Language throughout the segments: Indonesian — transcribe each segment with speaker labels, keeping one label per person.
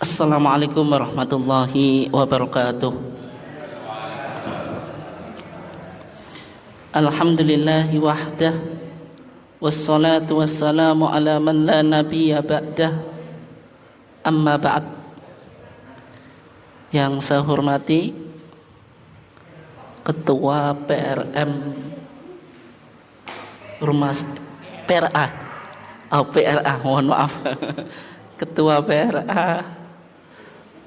Speaker 1: Assalamualaikum warahmatullahi wabarakatuh. Alhamdulillahi wahdah, wassalatu wassalamu ala man la nabiyya ba'dah. Amma ba'd. Yang saya hormati Ketua PRM PRA, mohon maaf. Ketua PRA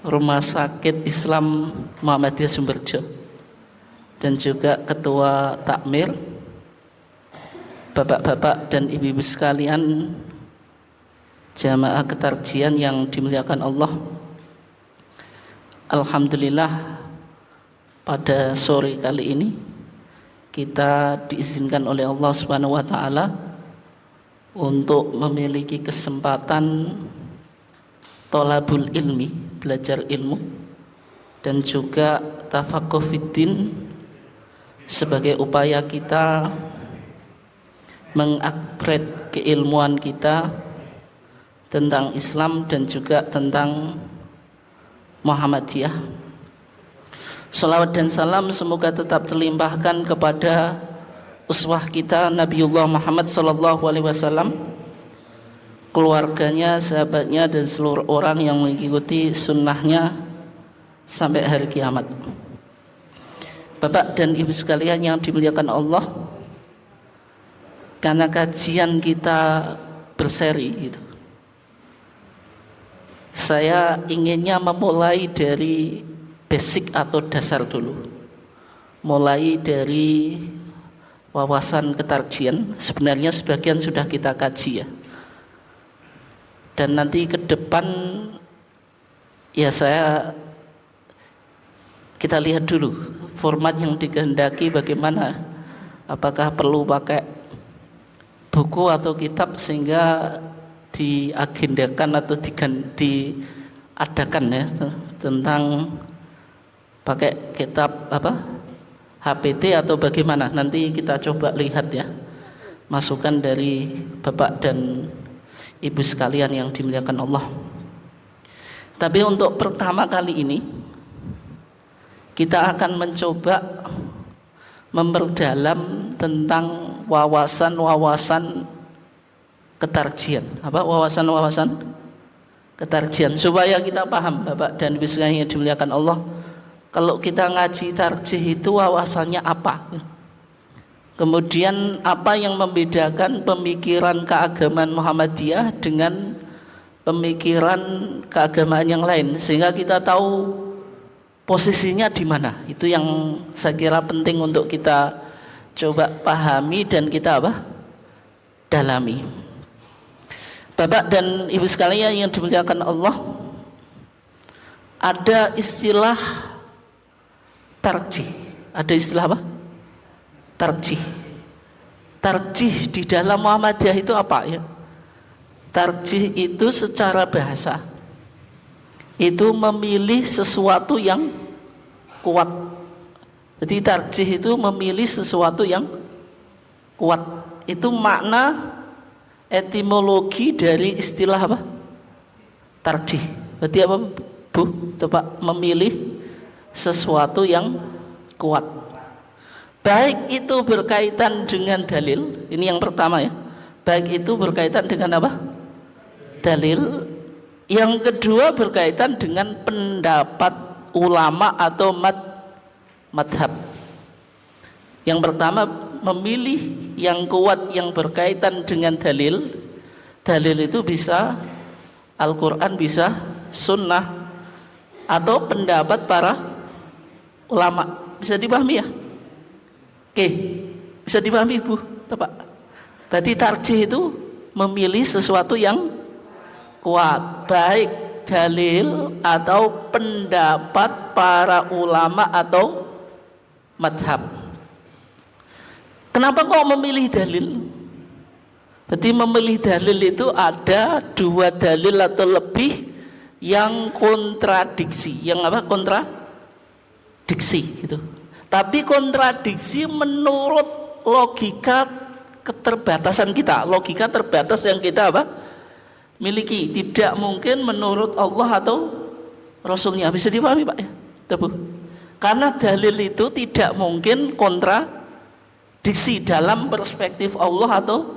Speaker 1: Rumah Sakit Islam Muhammadiyah Sumberjo, dan juga Ketua Takmir, bapak-bapak dan ibu-ibu sekalian, jamaah ketarjian yang dimuliakan Allah. Alhamdulillah, pada sore kali ini kita diizinkan oleh Allah Subhanahu wa taala untuk memiliki kesempatan tolabul ilmi, belajar ilmu, dan juga tafaqquh fiddin sebagai upaya kita mengupgrade keilmuan kita tentang Islam dan juga tentang Muhammadiyah. Salawat dan salam semoga tetap terlimpahkan kepada uswah kita Nabiullah Muhammad sallallahu alaihi wasallam, keluarganya, sahabatnya, dan seluruh orang yang mengikuti sunnahnya sampai hari kiamat. Bapak dan ibu sekalian yang dimuliakan Allah, karena kajian kita berseri gitu, saya inginnya memulai dari basic atau dasar dulu, mulai dari wawasan ketarjian. Sebenarnya sebagian sudah kita kaji ya, dan nanti ke depan ya kita lihat dulu format yang dikehendaki bagaimana, apakah perlu pakai buku atau kitab sehingga diagendakan atau diadakan ya, tentang pakai kitab HPT atau bagaimana. Nanti kita coba lihat ya, masukan dari Bapak dan Ibu sekalian yang dimuliakan Allah. Tapi untuk pertama kali ini kita akan mencoba memperdalam tentang wawasan-wawasan ketarjian. Apa wawasan-wawasan ketarjian, supaya kita paham Bapak dan Ibu sekalian yang dimuliakan Allah. Kalau kita ngaji tarjih itu wawasannya apa? Kemudian apa yang membedakan pemikiran keagamaan Muhammadiyah dengan pemikiran keagamaan yang lain, sehingga kita tahu posisinya di mana. Itu yang saya kira penting untuk kita coba pahami dan kita dalami. Bapak dan ibu sekalian yang dimuliakan Allah, ada istilah tarjih. Ada istilah apa? Tarjih. Tarjih di dalam Muhammadiyah itu apa ya? Tarjih itu secara bahasa itu memilih sesuatu yang kuat. Jadi tarjih itu memilih sesuatu yang kuat. Itu makna etimologi dari istilah apa? Tarjih. Berarti apa, Bu? Coba, memilih sesuatu yang kuat. Baik itu berkaitan dengan dalil, ini yang pertama ya. Baik itu berkaitan dengan apa? Dalil. Yang kedua berkaitan dengan pendapat ulama atau madhab. Yang pertama memilih yang kuat yang berkaitan dengan dalil. Dalil itu bisa Al-Quran, bisa sunnah, atau pendapat para ulama. Bisa dipahami ya? Oke, bisa dipahami Bu, Bapak? Berarti tarjih itu memilih sesuatu yang kuat, baik dalil atau pendapat para ulama atau madhab. Kenapa kok memilih dalil? Berarti memilih dalil itu ada dua dalil atau lebih yang kontradiksi. Yang apa? Kontradiksi gitu. Tapi kontradiksi menurut logika keterbatasan kita, logika terbatas yang kita miliki. Tidak mungkin menurut Allah atau Rasulnya. Bisa dipahami Pak ya? Tuh. Karena dalil itu tidak mungkin kontradiksi dalam perspektif Allah atau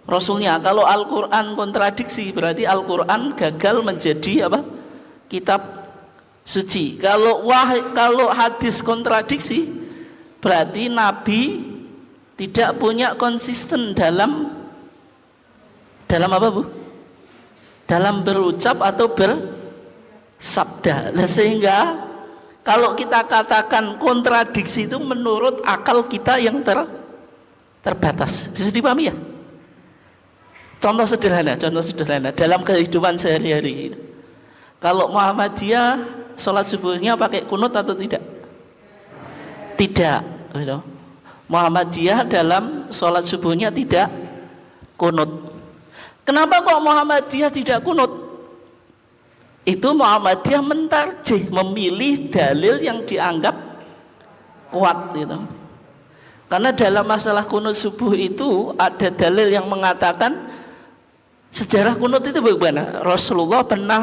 Speaker 1: Rasulnya. Kalau Al-Quran kontradiksi berarti Al-Quran gagal menjadi apa? Kitab suci. Kalau hadis kontradiksi berarti Nabi tidak punya konsisten dalam apa Bu? Dalam berucap atau bersabda. Nah, sehingga kalau kita katakan kontradiksi itu menurut akal kita yang terbatas. Bisa dipahami ya? Contoh sederhana dalam kehidupan sehari-hari. Kalau Muhammadiyah sholat subuhnya pakai kunut atau tidak? Tidak. Muhammadiyah dalam sholat subuhnya tidak kunut. Kenapa kok Muhammadiyah tidak kunut? Itu Muhammadiyah mentarjih, memilih dalil yang dianggap kuat gitu. Karena dalam masalah kunut subuh itu ada dalil yang mengatakan sejarah kunut itu bagaimana? Rasulullah pernah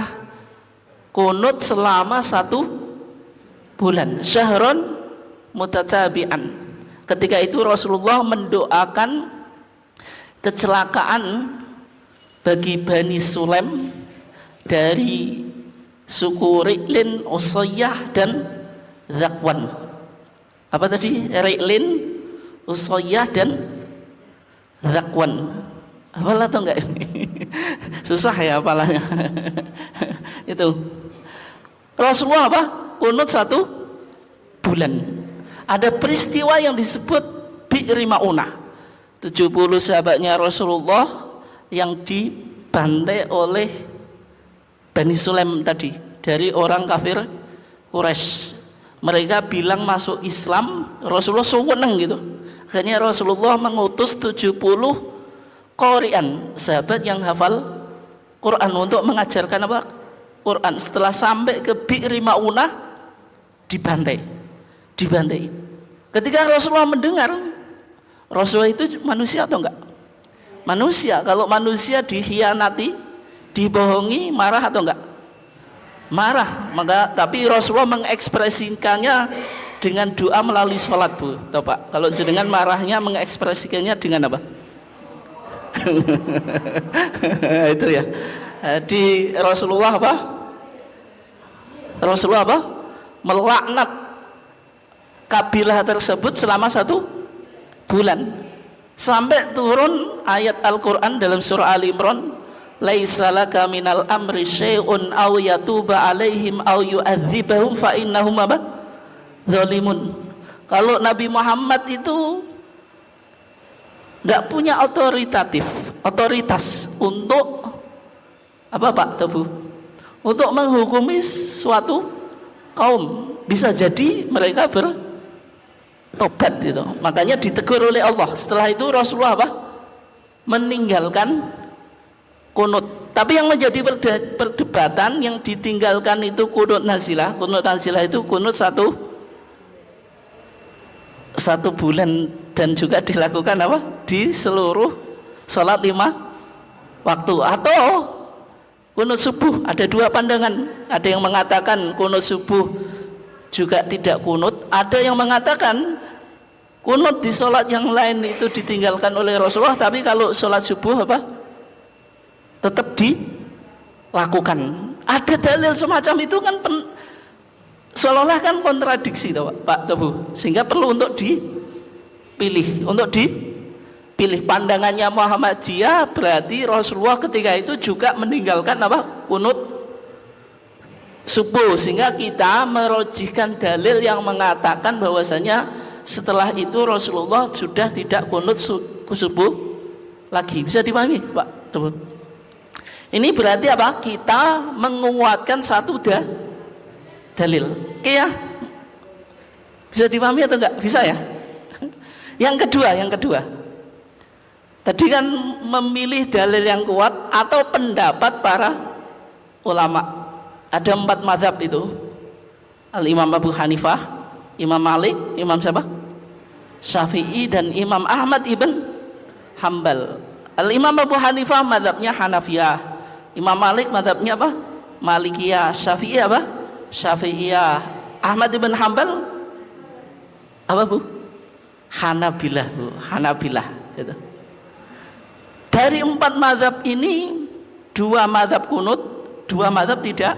Speaker 1: kunut selama 1 bulan, syahron mutatabi'an. Ketika itu Rasulullah mendoakan kecelakaan bagi Bani Sulaim dari suku Ri'lin, Usayyah dan Zakwan. Apa tadi? Ri'lin, Usayyah dan Zakwan. Hafal atau enggak ini? Susah ya hafalnya. Itu Rasulullah apa? Kunut 1 bulan. Ada peristiwa yang disebut Bi'ri Ma'unah. 70 sahabatnya Rasulullah yang dibantai oleh Bani Sulaim tadi dari orang kafir Quraisy. Mereka bilang masuk Islam, Rasulullah seneng gitu. Akhirnya Rasulullah mengutus 70 Qori'an, sahabat yang hafal Quran untuk mengajarkan apa? Quran. Setelah sampai ke Bi'ri Ma'unah dibantai. Ketika Rasulullah mendengar, Rasulullah itu manusia atau enggak? Manusia. Kalau manusia dikhianati, dibohongi, marah atau enggak? Marah. Tapi Rasulullah mengekspresikannya dengan doa melalui sholat Bu. Tahu Pak? Kalau jenengan marahnya mengekspresikannya dengan apa? Itu ya. Di Rasulullah apa? Melaknat kabilah tersebut selama 1 bulan. Sampai turun ayat Al-Quran dalam surah Ali Imran, laisa laka minal amri syai'un aw yatuba alaihim aw yu'adzibahum fa innahum zalimun. Kalau Nabi Muhammad itu enggak punya otoritas untuk apa Pak Tebu? Untuk menghukumi suatu kaum. Bisa jadi mereka bertobat gitu. Makanya ditegur oleh Allah. Setelah itu Rasulullah apa? Meninggalkan kunut. Tapi yang menjadi perdebatan yang ditinggalkan itu kunut nazilah. Kunut nazilah itu kunut 1 bulan dan juga dilakukan apa? Di seluruh sholat 5 waktu atau kunut subuh. Ada 2 pandangan. Ada yang mengatakan kunut subuh juga tidak kunut. Ada yang mengatakan kunut di sholat yang lain itu ditinggalkan oleh Rasulullah, tapi kalau sholat subuh apa? Tetap dilakukan. Ada dalil semacam itu kan seolah-olah kan kontradiksi Pak Tebu, sehingga perlu untuk dipilih. Pandangannya Muhammadiyah berarti Rasulullah ketika itu juga meninggalkan apa? Kunut subuh, sehingga kita merojihkan dalil yang mengatakan bahwasanya setelah itu Rasulullah sudah tidak kunut subuh lagi. Bisa dipahami Pak Tebu? Ini berarti apa? Kita menguatkan satu dalil. Oke ya? Bisa dipahami atau enggak? Bisa ya? Yang kedua. Tadi kan memilih dalil yang kuat atau pendapat para ulama. Ada 4 mazhab itu. Al-Imam Abu Hanifah, Imam Malik, Imam siapa? Syafi'i dan Imam Ahmad ibn Hambal. Al-Imam Abu Hanifah mazhabnya Hanafiyah. Imam Malik mazhabnya apa? Malikiyah. Syafi'i apa? Syafi'iyah. Ahmad ibn Hambal apa Bu? Hanabilah Bu, Hanabilah itu. Dari 4 mazhab ini 2 mazhab kunut, 2 mazhab tidak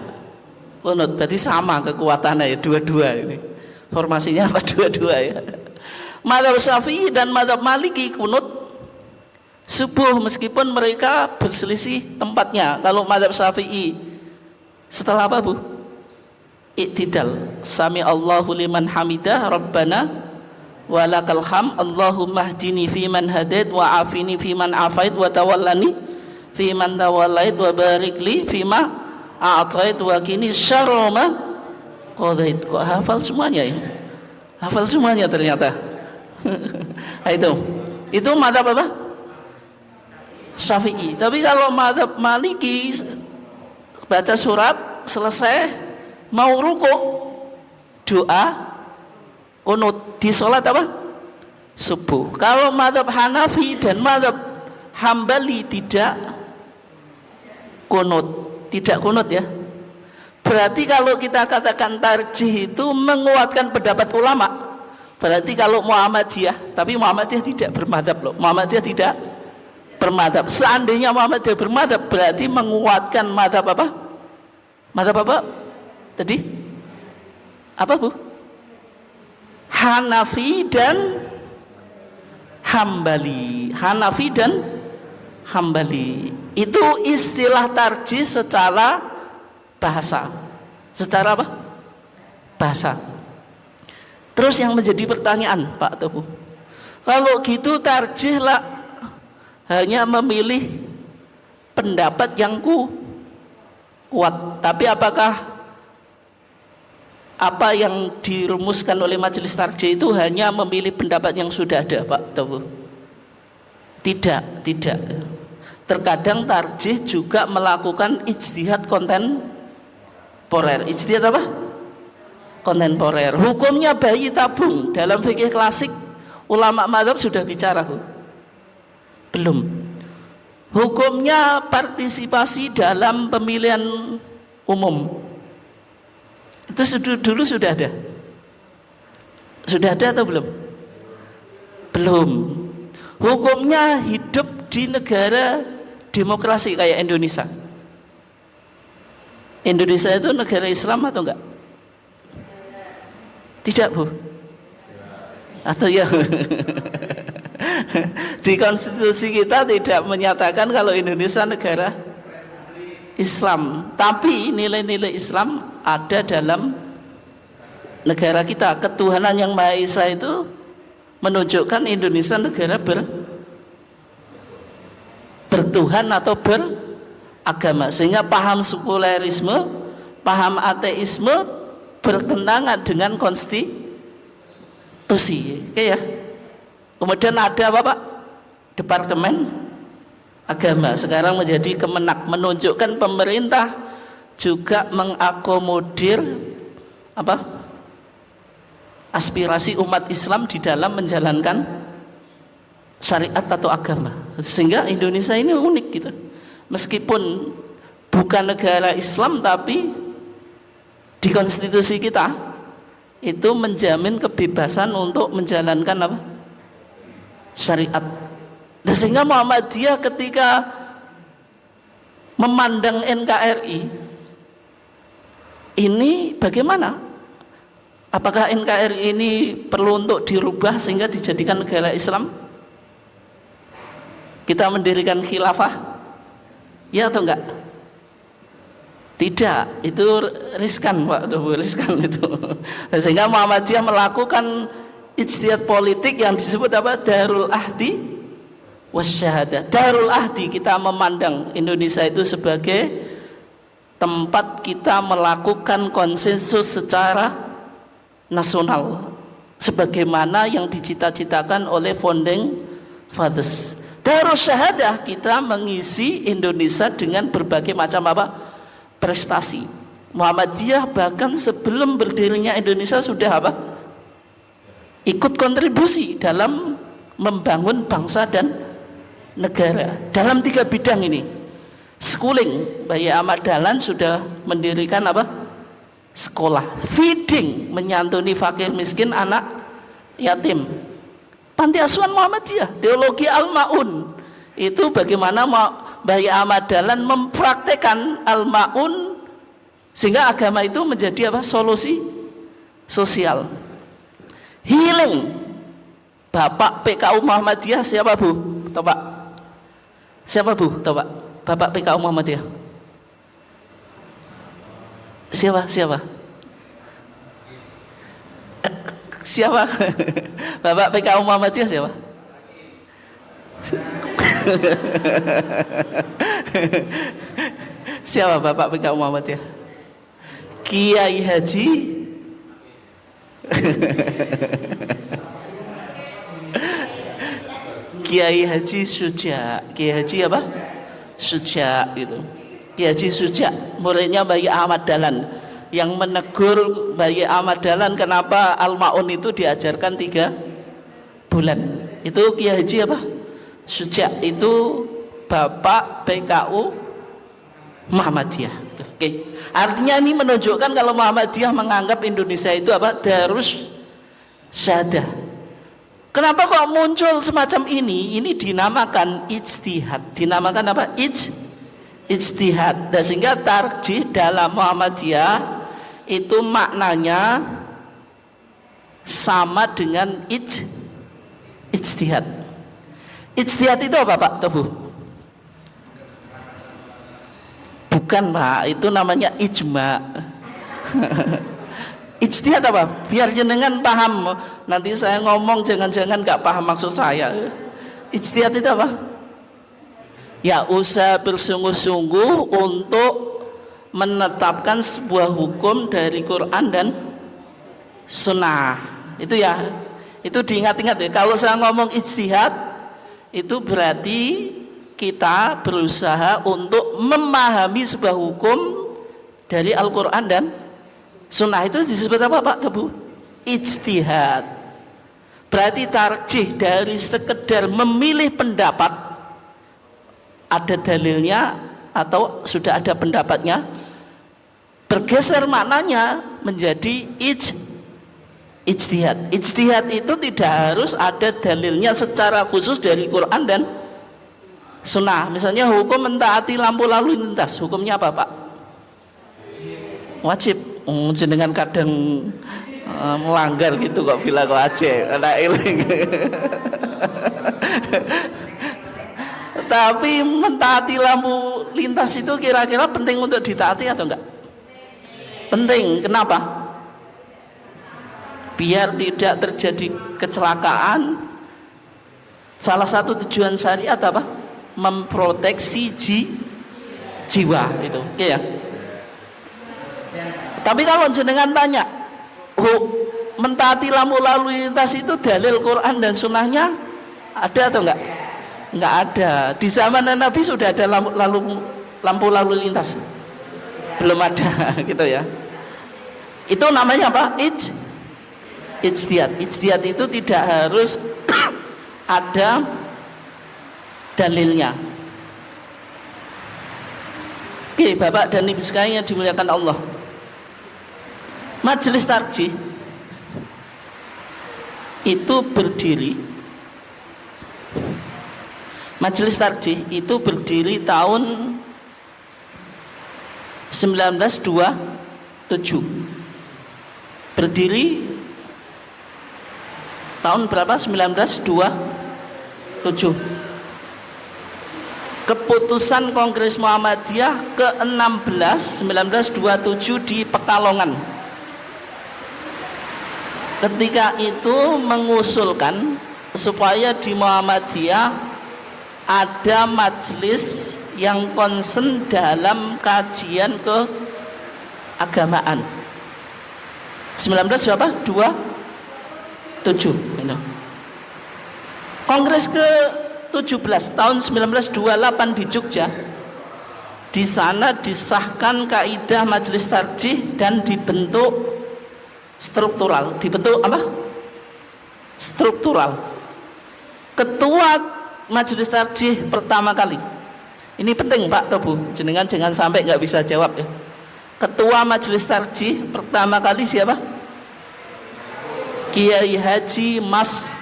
Speaker 1: kunut. Berarti sama kekuatannya ya, dua-dua ini. Formasinya apa dua-dua ya. Mazhab Syafi'i dan mazhab Maliki kunut subuh meskipun mereka berselisih tempatnya. Kalau mazhab Syafi'i setelah apa Bu? Iktidal. Sami Allahu liman hamidah Rabbana walakal ham Allahumma hdini fiman hadait wa afini fiman afait wa tawallani fiman tawallait wa barik li fima a'tait wa qini syarra ma qadait. Kok hafal semuanya ya? Hafal semuanya ternyata. Itu mazhab apa? Syafi'i. Tapi kalau mazhab Maliki baca surat selesai mau rukuk doa kunut di sholat apa? Subuh. Kalau mazhab Hanafi dan mazhab Hambali tidak kunut ya. Berarti kalau kita katakan tarjih itu menguatkan pendapat ulama. Berarti kalau Muhammadiyah, tapi Muhammadiyah tidak bermadzhab loh. Muhammadiyah tidak bermadzhab. Seandainya Muhammadiyah bermadzhab berarti menguatkan mazhab apa? Mazhab apa? Tadi apa Bu? Hanafi dan Hambali. Hanafi dan Hambali. Itu istilah tarjih secara bahasa. Secara apa? Bahasa. Terus yang menjadi pertanyaan Pak Tebu, kalau gitu tarjih lah hanya memilih pendapat yang kuat. Tapi apakah apa yang dirumuskan oleh majelis tarjih itu hanya memilih pendapat yang sudah ada Pak Tebu? Tidak. Terkadang tarjih juga melakukan ijtihad kontemporer. Ijtihad apa? Kontemporer. Hukumnya bayi tabung dalam fikih klasik ulama mazhab sudah bicara Bu? Belum. Hukumnya partisipasi dalam pemilihan umum itu dulu sudah ada. Sudah ada atau belum? Belum. Hukumnya hidup di negara demokrasi kayak Indonesia. Indonesia itu negara Islam atau enggak? Tidak Bu? Atau ya? Di konstitusi kita tidak menyatakan kalau Indonesia negara Islam, tapi nilai-nilai Islam ada dalam negara kita. Ketuhanan yang Maha Esa itu menunjukkan Indonesia negara bertuhan atau beragama, sehingga paham sekulerisme, paham ateisme bertentangan dengan konstitusi. Oke ya. Kemudian ada apa Pak? Departemen Agama sekarang menjadi Kemenak, menunjukkan pemerintah juga mengakomodir apa? Aspirasi umat Islam di dalam menjalankan syariat atau agama. Sehingga Indonesia ini unik gitu. Meskipun bukan negara Islam tapi di konstitusi kita itu menjamin kebebasan untuk menjalankan apa? Syariat. Nah, sehingga Muhammadiyah ketika memandang NKRI ini bagaimana? Apakah NKRI ini perlu untuk dirubah sehingga dijadikan negara Islam? Kita mendirikan khilafah? Ya atau enggak? Tidak, itu riskan Pak, riskan itu. Nah, sehingga Muhammadiyah melakukan ijtihad politik yang disebut apa? Darul Ahdi wasyahadah. Darul Ahdi, kita memandang Indonesia itu sebagai tempat kita melakukan konsensus secara nasional sebagaimana yang dicita-citakan oleh founding fathers. Darul Syahadah, kita mengisi Indonesia dengan berbagai macam apa? Prestasi. Muhammadiyah bahkan sebelum berdirinya Indonesia sudah apa? Ikut kontribusi dalam membangun bangsa dan negara dalam 3 bidang ini. Schooling, Bayi Ahmad Dahlan sudah mendirikan apa? sekolah, feeding, menyantuni fakir miskin, anak yatim. Panti asuhan Muhammadiyah, teologi Al-Maun itu bagaimana Bayi Ahmad Dahlan mempraktekkan Al-Maun sehingga agama itu menjadi apa? Solusi sosial. Healing. Bapak PKU Muhammadiyah siapa Bu? Coba. Siapa Bu? Coba. Bapak PKU Muhammadiyah. Siapa? Siapa? Bapak PKU Muhammadiyah siapa? Siapa Bapak PKU Muhammadiyah? Kiai Haji Kiai Haji Suja. Kiai Haji apa? Suja gitu. Kiai Haji Suja, muridnya Bayi Ahmad Dahlan, yang menegur Bayi Ahmad Dahlan kenapa Al-Maun itu diajarkan 3 bulan. Itu Kiai Haji apa? Suja, itu Bapak PKU Muhammadiyah. Oke. Artinya ini menunjukkan kalau Muhammadiyah menganggap Indonesia itu apa? Darus Syahadah. Kenapa kok muncul semacam ini? Ini dinamakan ijtihad. Dinamakan apa? Ijtihad. Dan sehingga tarjih dalam Muhammadiyah itu maknanya sama dengan ijtihad. Ijtihad itu apa Pak Tebu? Bukan Pak, itu namanya ijma. Ijtihad apa? Biar jenengan paham. Nanti saya ngomong jangan-jangan gak paham maksud saya. Ijtihad itu apa? Ya usaha bersungguh-sungguh untuk menetapkan sebuah hukum dari Quran dan Sunnah. Itu ya, itu diingat-ingat ya. Kalau saya ngomong ijtihad, itu berarti kita berusaha untuk memahami sebuah hukum dari Al-Quran dan Sunnah. Itu disebut apa Pak Tebu? Ijtihad. Berarti tarjih dari sekedar memilih pendapat, ada dalilnya atau sudah ada pendapatnya, bergeser maknanya menjadi ijtihad. Ijtihad itu tidak harus ada dalilnya secara khusus dari Quran dan Sunnah. Misalnya hukum mentaati lampu lalu lintas, hukumnya apa Pak? Wajib. Jenengan kadang melanggar gitu kok bilang wajib. Tapi mentaati lampu lintas itu kira-kira penting untuk ditaati atau enggak? Penting. Kenapa? Biar tidak terjadi kecelakaan. Salah satu tujuan syariat apa? Memproteksi jiwa itu. Oke ya. Tapi kalau jenengan tanya, mentaati lampu lalu lintas itu dalil Quran dan Sunnahnya ada atau enggak? Enggak ada. Di zaman Nabi sudah ada lampu lalu lintas? Belum ada gitu ya. Itu namanya apa? Ijtihad. Ijtihad itu tidak harus ada dalilnya. Oke, Bapak dan Ibu sekalian yang dimuliakan Allah. Majelis Tarjih itu berdiri, Majelis Tarjih itu berdiri tahun 1927. Berdiri tahun berapa? 1927. Keputusan Kongres Muhammadiyah ke-16 1927 di Pekalongan. Ketika itu mengusulkan supaya di Muhammadiyah ada majelis yang concern dalam kajian keagamaan. 19 berapa? 27. Kongres ke-17 tahun 1928 di Jogja. Di sana disahkan kaidah Majelis Tarjih dan dibentuk struktural. Dibentuk apa? Struktural. Ketua Majelis Tarjih pertama kali. Ini penting Pak Tebu, jenengan jangan sampai nggak bisa jawab ya. Ketua Majelis Tarjih pertama kali siapa? Kiai Haji Mas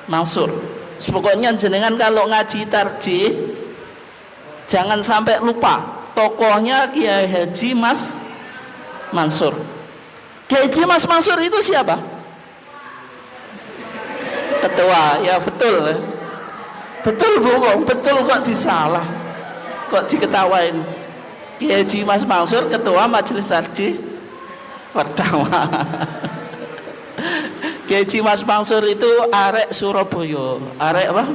Speaker 1: Mansur. Pokoknya jenengan kalau ngaji tarjih jangan sampai lupa tokohnya Kiai Haji Mas Mansur. Kiai Haji Mas Mansur itu siapa? Ketua, ya betul. Betul bohong, betul kok disalah. Kok diketawain. Kiai Haji Mas Mansur ketua Majelis Tarjih pertama. Kiai Haji Mas Mansur itu arek Surabaya. Arek apa?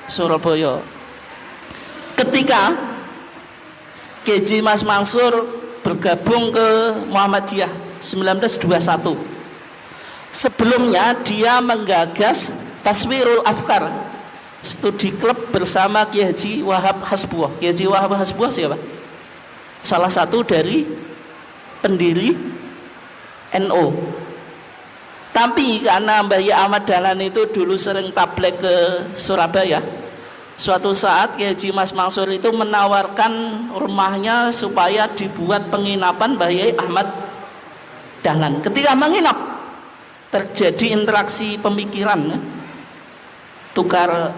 Speaker 1: Surabaya. Ketika Kiai Haji Mas Mansur bergabung ke Muhammadiyah 1921. Sebelumnya dia menggagas Taswirul Afkar, studi klub bersama Kiai Haji Wahab Hasbuah. Kiai Haji Wahab Hasbuah siapa? Salah satu dari pendiri NU. Tapi karena Mbah Yai Ahmad Dahlan itu dulu sering tablek ke Surabaya, suatu saat Kiai Haji Mas Mansur itu menawarkan rumahnya supaya dibuat penginapan Mbah Yai Ahmad Dahlan. Ketika menginap terjadi interaksi pemikiran, tukar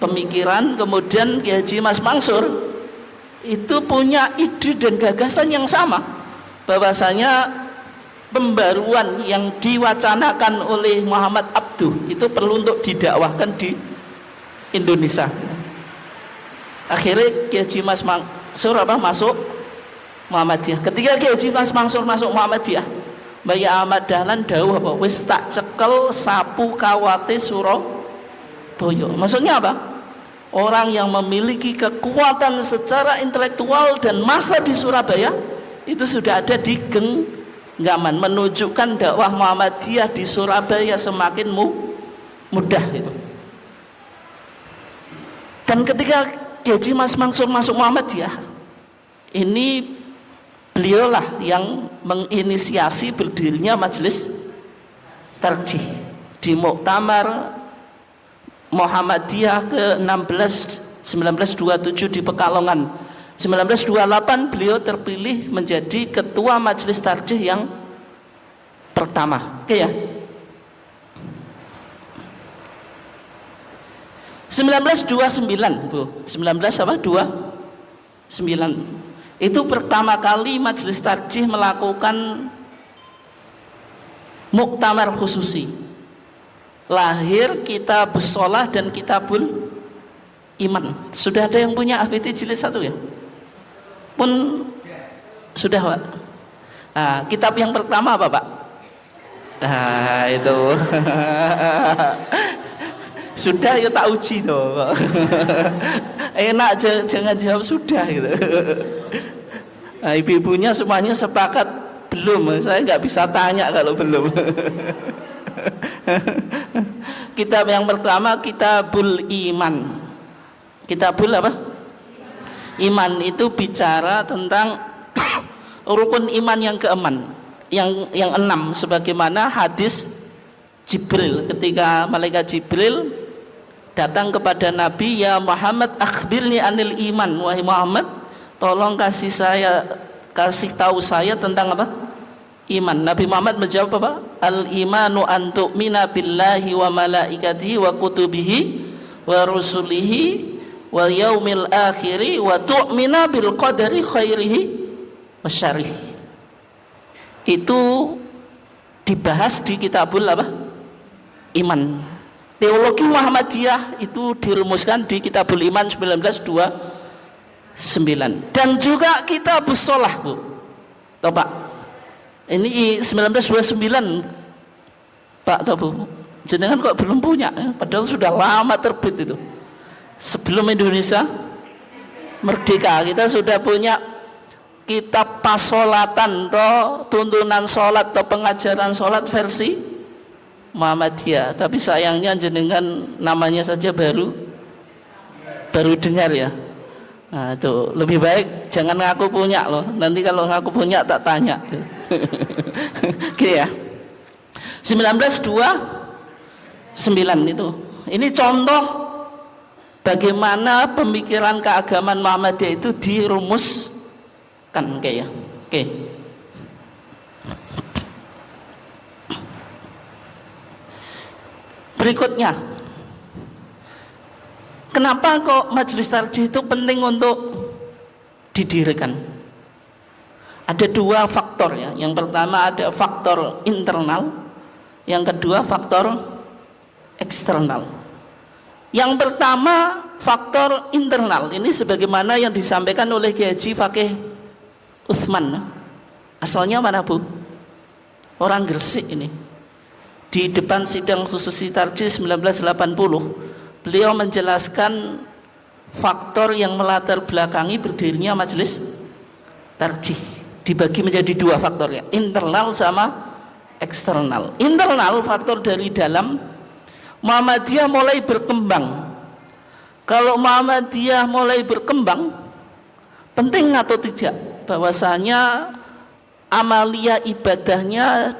Speaker 1: pemikiran. Kemudian Kiai Haji Mas Mansur itu punya ide dan gagasan yang sama, bahwasanya pembaruan yang diwacanakan oleh Muhammad Abduh itu perlu untuk didakwahkan di Indonesia. Akhirnya Kiai Haji Mas Mansur masuk Muhammadiyah. Ketika Kiai Haji Mas Mansur masuk Muhammadiyah, Mbah Yai Ahmad Dahlan dawuh apa? Wis tak cekel sapu kawate Surabaya. Maksudnya apa? Orang yang memiliki kekuatan secara intelektual dan massa di Surabaya itu sudah ada di genggaman, menunjukkan dakwah Muhammadiyah di Surabaya semakin mudah gitu. Dan ketika Kiai Haji Mas Mansur masuk Muhammadiyah, ini beliaulah yang menginisiasi berdirinya Majelis Tarjih di Muktamar Muhammadiyah ke-16 1927 di Pekalongan. 1928 beliau terpilih menjadi ketua Majelis Tarjih yang pertama. Oke ya. 1929, Bu. 19 apa? 29. Itu pertama kali Majelis Tarjih melakukan muktamar khususi. Lahir Kitabus Shalah dan Kitabul Iman. Sudah ada yang punya ABT jilid 1 ya? Pun sudah, Pak. Nah, kitab yang pertama apa, Pak? Nah, itu. Sudah ya tak uji tuh. Enak jangan jawab sudah gitu. Nah, ibu-ibunya semuanya sepakat belum. Saya nggak bisa tanya kalau belum. Kitab yang pertama Kitabul Iman. Kitabul apa? Iman itu bicara tentang rukun iman yang keenam, yang 6, sebagaimana hadis Jibril ketika malaikat Jibril datang kepada Nabi, ya Muhammad akhbirni anil iman, wahai Muhammad tolong kasih tahu saya tentang apa? Iman. Nabi Muhammad menjawab apa? Al imanu an tu'mina billahi wa malaikatihi wa kutubihi wa rusulihi wal yaumil akhiri wa tu'mina bil qadari khairihi wa syarrihi. Itu dibahas di Kitabul apa? Iman. Teologi Muhammadiyah itu dirumuskan di Kitabul Iman 1929 dan juga Kitabus Shalah, Bu. Toh, Pak. Ini 1929, Pak, toh, Bu. Jenengan kok belum punya? Padahal sudah lama terbit itu. Sebelum Indonesia merdeka kita sudah punya kitab pasolatan toh, tuntunan sholat atau pengajaran sholat versi Muhammadiyah. Tapi sayangnya jenengan namanya saja baru dengar ya. Nah, itu lebih baik jangan ngaku punya loh. Nanti kalau ngaku punya tak tanya. Oke ya. 1929 itu. Ini contoh bagaimana pemikiran keagamaan Muhammadiyah itu dirumuskan kayak. Oke. Berikutnya, kenapa kok majelis tarjih itu penting untuk didirikan? Ada dua faktor ya. Yang pertama ada faktor internal, yang kedua faktor eksternal. Yang pertama faktor internal, ini sebagaimana yang disampaikan oleh Kiai Haji Fakih Utsman. Asalnya mana Bu? Orang Gresik ini. Di depan sidang khusus tarjih 1980, beliau menjelaskan faktor yang melatar belakangi berdirinya majelis tarjih. Dibagi menjadi dua faktornya, internal sama eksternal. Internal, faktor dari dalam. Muhammadiyah mulai berkembang. Kalau Muhammadiyah mulai berkembang, penting atau tidak bahwasanya amalia ibadahnya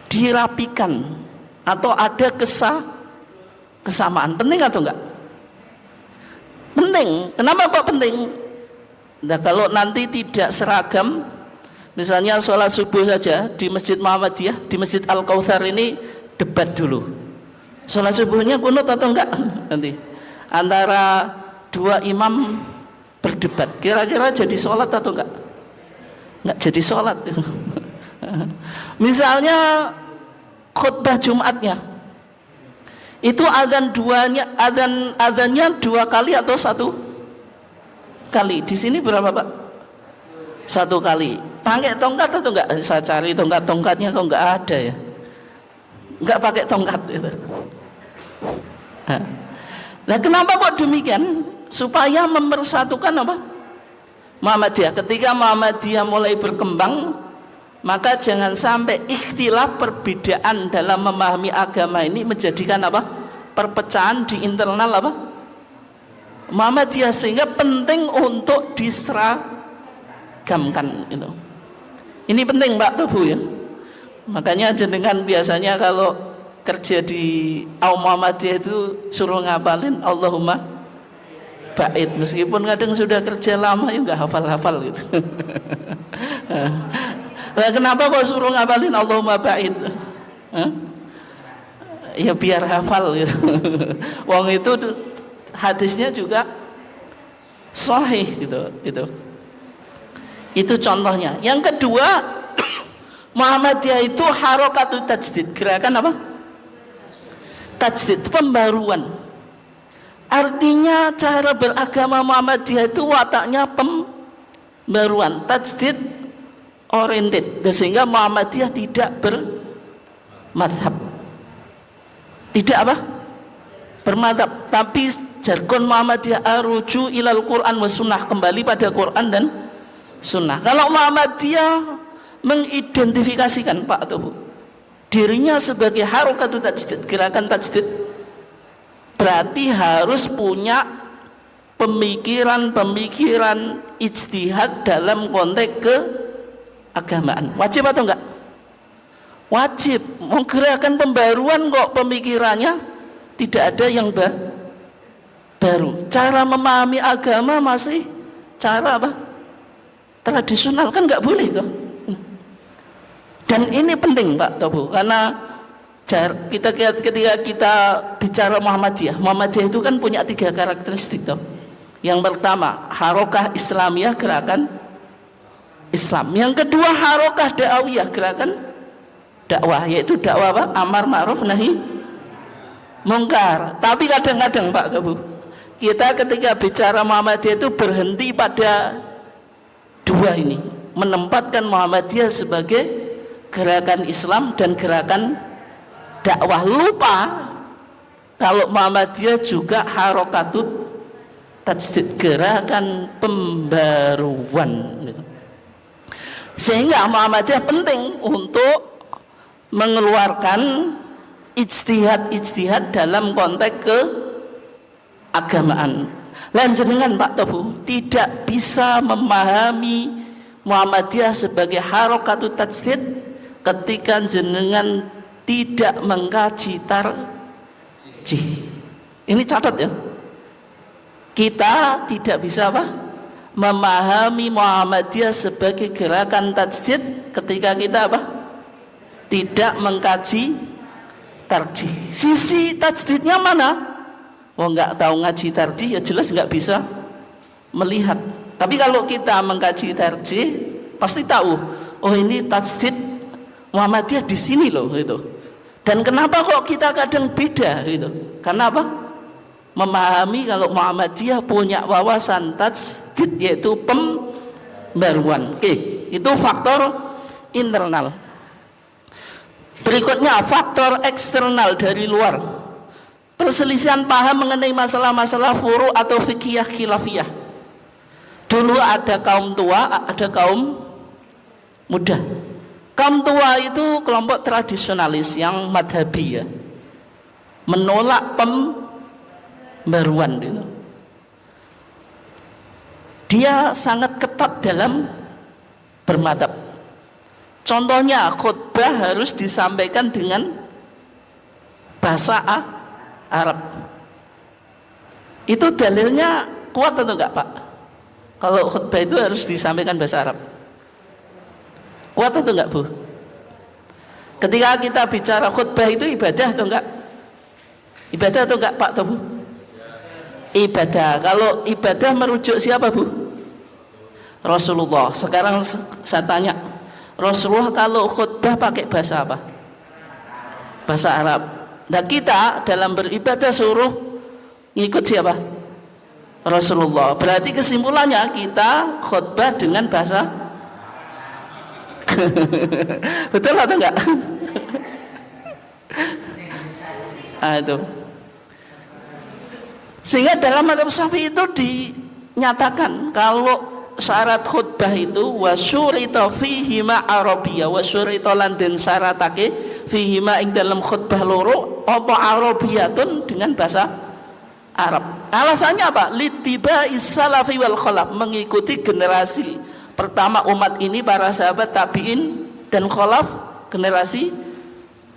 Speaker 1: dirapikan atau ada kesamaan. Penting atau enggak? Penting. Kenapa kok penting? Nah, kalau nanti tidak seragam, misalnya sholat subuh saja di Masjid Muhammadiyah, di Masjid Al-Kautsar ini debat dulu. Sholat subuhnya kunut atau enggak? Nanti antara dua imam berdebat, kira-kira jadi sholat atau enggak? Enggak jadi sholat. Misalnya khutbah Jumatnya, itu azannya dua kali atau satu kali? Di sini berapa Pak? Satu kali. Pakai tongkat atau enggak? Saya cari tongkatnya kok enggak ada ya. Enggak pakai tongkat itu. Nah, kenapa kok demikian? Supaya mempersatukan apa? Muhammadiyah. Ketika Muhammadiyah mulai berkembang, maka jangan sampai ikhtilaf, perbedaan dalam memahami agama ini menjadikan apa? Perpecahan di internal apa? Muhammadiyah, sehingga penting untuk diseragamkan itu. Ini penting Pak Tubuh ya. Makanya jenengan biasanya kalau kerja di Muhammadiyah itu suruh ngapalin Allahumma ba'id, meskipun kadang sudah kerja lama ya nggak hafal-hafal gitu. Nah, kenapa kok suruh ngapalin Allahumma ba'id? Ya biar hafal gitu. Wong itu hadisnya juga sahih gitu. Itu contohnya. Yang kedua, Muhammadiyah itu harokatut tajdid, gerakan apa? Tajdid, pembaruan. Artinya cara beragama Muhammadiyah itu wataknya pembaruan, tajdid oriented, sehingga Muhammadiyah tidak bermadhab, tidak apa? Bermadhab, tapi jargon Muhammadiyah aruju ilal Quran wa sunnah, kembali pada Quran dan sunnah. Kalau Muhammadiyah mengidentifikasikan Pak Tubuh dirinya sebagai harokatut tajdid, gerakan tajdid, berarti harus punya pemikiran ijtihad dalam konteks keagamaan. Wajib atau enggak? Wajib. Menggerakkan pembaruan kok pemikirannya tidak ada yang baru. Cara memahami agama masih cara apa? Tradisional, kan enggak boleh toh. Dan ini penting Pak Tobu, karena ketika kita bicara Muhammadiyah itu kan punya tiga karakteristik toh. Yang pertama harokah Islamiyah, gerakan Islam. Yang kedua harokah dakwiyah, gerakan dakwah, yaitu dakwah apa? Amar ma'ruf nahi mungkar. Tapi kadang-kadang Pak Tobu, kita ketika bicara Muhammadiyah itu berhenti pada dua ini, menempatkan Muhammadiyah sebagai gerakan Islam dan gerakan dakwah, lupa kalau Muhammadiyah juga harokatut tajdid, gerakan pembaruan gitu. Sehingga Muhammadiyah penting untuk mengeluarkan ijtihad dalam konteks keagamaan. Lan jenengan Pak Tobu tidak bisa memahami Muhammadiyah sebagai harokatut tajdid ketika jenengan tidak mengkaji tarjih. Ini catat ya. Kita tidak bisa apa? memahami Muhammadiyah sebagai gerakan tajdid ketika kita apa? Tidak mengkaji tarjih. Sisi tajdidnya mana? Nggak tahu ngaji tarjih ya jelas nggak bisa melihat. Tapi kalau kita mengkaji tarjih pasti tahu, oh ini tajdid Muhammadiyah di sini loh gitu. Dan kenapa kok kita kadang beda gitu? Karena apa? Memahami kalau Muhammadiyah punya wawasan tajdid yaitu pembaruan. Oke, itu faktor internal. Berikutnya faktor eksternal dari luar. Perselisihan paham mengenai masalah-masalah furu atau fikih khilafiyah. Dulu ada kaum tua, ada kaum muda. Kaum tua itu kelompok tradisionalis yang madhabi ya, menolak pembaruan gitu. Dia sangat ketat dalam bermadhab. Contohnya khutbah harus disampaikan dengan bahasa Arab. Itu dalilnya kuat atau enggak Pak? Kalau khutbah itu harus disampaikan bahasa Arab, kuat atau enggak Bu? Ketika kita bicara khutbah itu ibadah atau enggak? Ibadah atau enggak Pak atau Bu? Ibadah. Kalau ibadah merujuk siapa Bu? Rasulullah. Sekarang saya tanya, Rasulullah kalau khutbah pakai bahasa apa? Bahasa Arab. Nah kita dalam beribadah suruh ngikut siapa? Rasulullah. Berarti kesimpulannya kita khutbah dengan bahasa betul atau enggak? Itu. Sehingga dalam mazhab Syafi'i itu dinyatakan kalau syarat khutbah itu wasyurita fihi ma arabiyya wasyurita lan den syaratake fihi ma ing dalam khutbah loro apa arabiyatun dengan bahasa Arab. Alasannya apa? Littiba'i salafi wal khalaf, mengikuti generasi pertama umat ini, para sahabat tabi'in dan khalaf generasi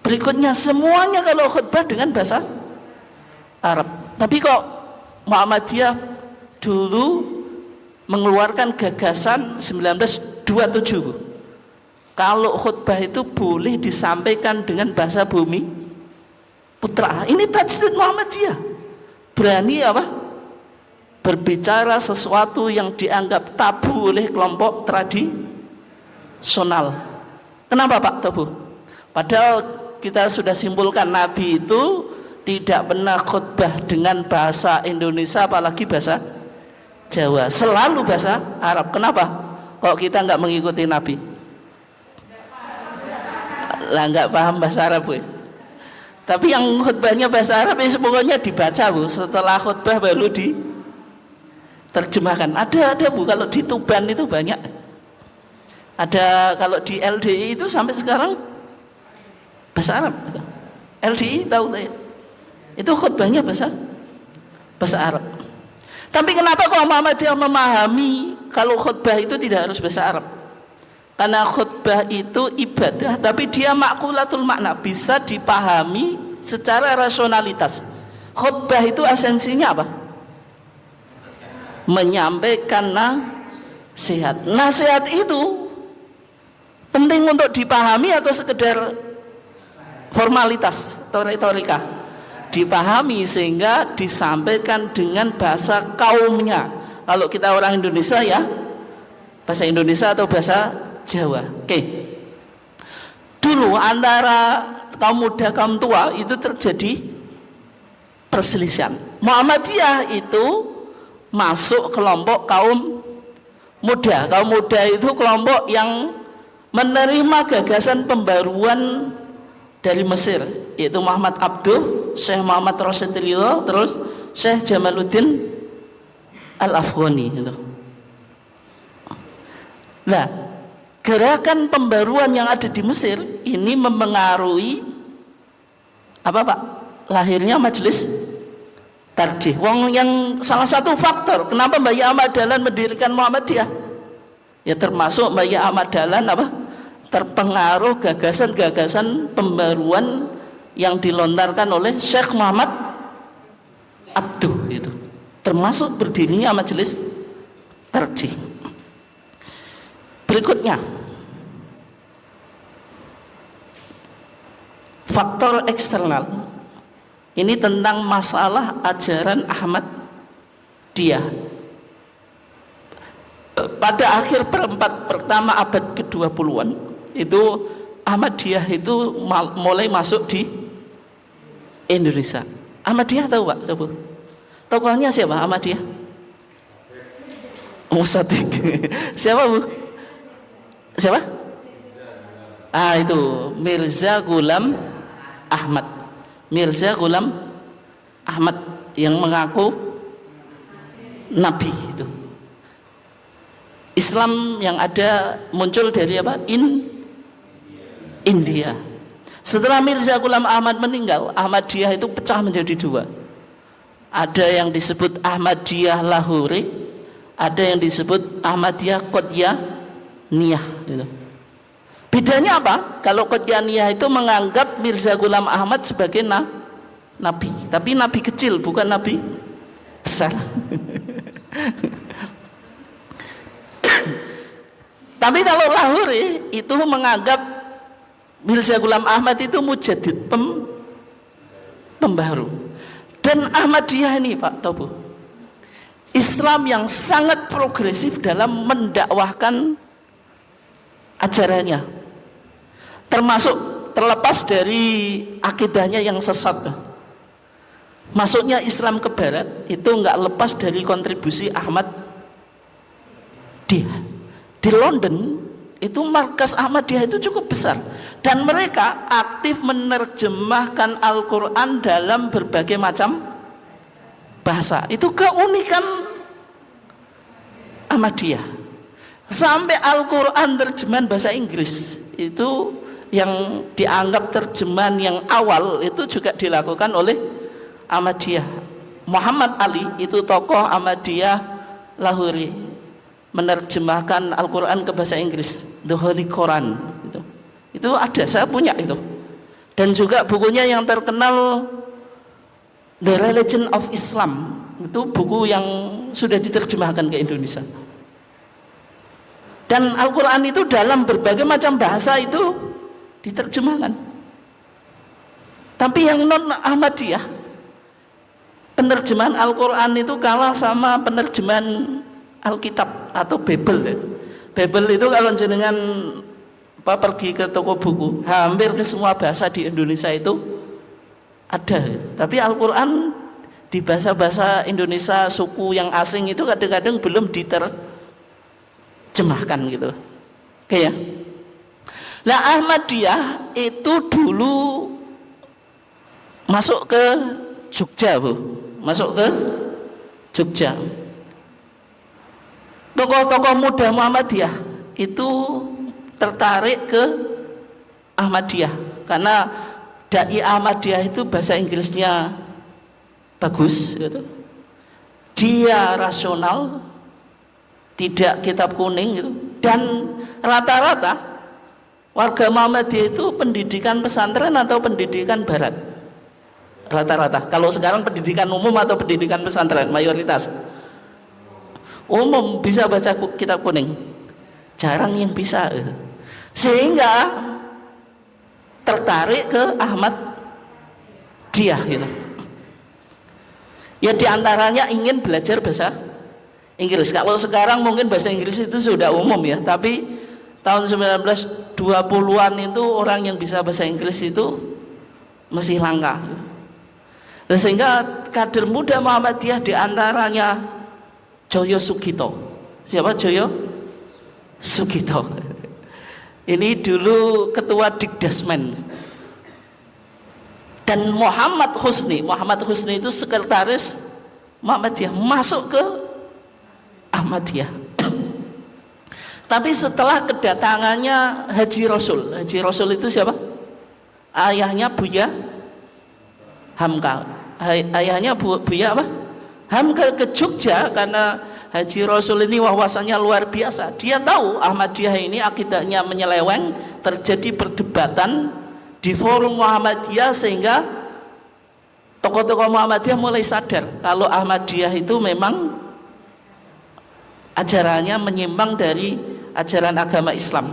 Speaker 1: berikutnya, semuanya kalau khutbah dengan bahasa Arab. Tapi kok Muhammadiyah dulu mengeluarkan gagasan 1927 kalau khutbah itu boleh disampaikan dengan bahasa bumi putra. Ini tajdid Muhammadiyah, berani apa? Berbicara sesuatu yang dianggap tabu oleh kelompok tradisional. Kenapa Pak tabu? Padahal kita sudah simpulkan Nabi itu tidak pernah khutbah dengan bahasa Indonesia apalagi bahasa Jawa, selalu bahasa Arab. Kenapa? Kok kita nggak mengikuti Nabi? Lah nggak paham bahasa Arab Bu. Tapi yang khutbahnya bahasa Arab ya pokoknya dibaca Bu, setelah khutbah baru diterjemahkan. Ada Bu, kalau di Tuban itu banyak. Ada kalau di LDI itu sampai sekarang bahasa Arab. LDI tahu ya? Itu khutbahnya bahasa Arab. Tapi kenapa kok Muhammadiyah memahami kalau khutbah itu tidak harus bahasa Arab? Karena khutbah itu ibadah, tapi dia makulatul makna, bisa dipahami secara rasionalitas. Khutbah itu esensinya apa? Menyampaikan nasihat. Nasihat itu penting untuk dipahami atau sekedar formalitas atau retorika? Dipahami sehingga disampaikan dengan bahasa kaumnya. Kalau kita orang Indonesia ya bahasa Indonesia atau bahasa Jawa. Oke. Dulu antara kaum muda kaum tua itu terjadi perselisihan. Muhammadiyah itu masuk kelompok kaum muda. Kaum muda itu kelompok yang menerima gagasan pembaruan dari Mesir, yaitu Muhammad Abduh, Syekh Muhammad Rasyid Ridho, terus Syekh Jamaluddin Al-Afghani gitu. Nah, gerakan pembaruan yang ada di Mesir ini mempengaruhi apa Pak? Lahirnya majelis tarjih. Wong yang salah satu faktor kenapa Mbak Ahmad Dahlan mendirikan Muhammadiyah, ya termasuk Mbak Ahmad Dahlan apa? Terpengaruh gagasan-gagasan pembaruan yang dilontarkan oleh Syekh Muhammad Abduh itu, termasuk berdirinya majelis tarjih. Berikutnya, faktor eksternal. Ini tentang masalah ajaran Ahmadiyah. Pada akhir pertama abad ke-20-an itu Ahmadiyah itu mulai masuk di Indonesia. Ahmadiyah tahu Pak? Coba. Tokohnya siapa Ahmadiyah? Musadik. Siapa Bu? Siapa? Itu Mirza Ghulam Ahmad. Mirza Ghulam Ahmad yang mengaku nabi itu. Islam yang ada muncul dari apa? India. Setelah Mirza Ghulam Ahmad meninggal, Ahmadiyah itu pecah menjadi dua. Ada yang disebut Ahmadiyah Lahori, ada yang disebut Ahmadiyah Qadianiyah gitu. Bedanya apa? Kalau Qadianiyah itu menganggap Mirza Ghulam Ahmad sebagai nabi, tapi nabi kecil, bukan nabi besar. Tapi kalau Lahori itu menganggap Mirza Ghulam Ahmad itu mujaddid, pembaharu. Dan Ahmadiyah ini Pak Tobu, Islam yang sangat progresif dalam mendakwahkan ajarannya, termasuk terlepas dari akidahnya yang sesat. Masuknya Islam ke Barat itu nggak lepas dari kontribusi Ahmadiyah. Di London itu markas Ahmadiyah itu cukup besar, dan mereka aktif menerjemahkan Al-Quran dalam berbagai macam bahasa. Itu keunikan Ahmadiyah. Sampai Al-Quran terjemahan bahasa Inggris itu yang dianggap terjemahan yang awal itu juga dilakukan oleh Ahmadiyah. Muhammad Ali itu tokoh Ahmadiyah Lahori, menerjemahkan Al-Quran ke bahasa Inggris, The Holy Quran itu ada, saya punya itu. Dan juga bukunya yang terkenal The Religion of Islam, itu buku yang sudah diterjemahkan ke Indonesia. Dan Al-Quran itu dalam berbagai macam bahasa itu diterjemahkan. Tapi yang non Ahmadiyah, penerjemahan Al-Quran itu kalah sama penerjemahan Alkitab atau Bible. Bible itu kalau jenengan pergi ke toko buku, hampir ke semua bahasa di Indonesia itu ada. Tapi Al-Quran di bahasa-bahasa Indonesia suku yang asing itu kadang-kadang belum diterjemahkan gitu. Oke ya. Nah, Ahmadiyah itu dulu masuk ke Jogja, Bu. Masuk ke Jogja. Tokoh-tokoh muda Muhammadiyah itu tertarik ke Ahmadiyah karena dai Ahmadiyah itu bahasa Inggrisnya bagus gitu. Dia rasional, tidak kitab kuning gitu. Dan rata-rata warga Muhammadiyah itu pendidikan pesantren atau pendidikan barat. Rata-rata. Kalau sekarang pendidikan umum atau pendidikan pesantren mayoritas. Umum bisa baca kitab kuning, jarang yang bisa, sehingga tertarik ke Ahmadiyah gitu. Ya diantaranya ingin belajar bahasa Inggris. Kalau sekarang mungkin bahasa Inggris itu sudah umum ya, tapi tahun 1920-an itu orang yang bisa bahasa Inggris itu masih langka gitu. Dan sehingga kader muda Muhammadiyah diantaranya Joyo Sugito. Siapa Joyo Sugito? Ini dulu ketua Dikdasmen. Dan Muhammad Husni itu sekretaris Muhammadiyah, masuk ke Ahmadiyah. Tapi setelah kedatangannya Haji Rasul itu siapa? Ayahnya Buya Hamka. Ayahnya Buya apa? Hamka ke Jogja karena Haji Rasul ini wawasannya luar biasa. Dia tahu Ahmadiyah ini akidahnya menyeleweng, terjadi perdebatan di forum Muhammadiyah sehingga tokoh-tokoh Muhammadiyah mulai sadar kalau Ahmadiyah itu memang ajarannya menyimpang dari ajaran agama Islam.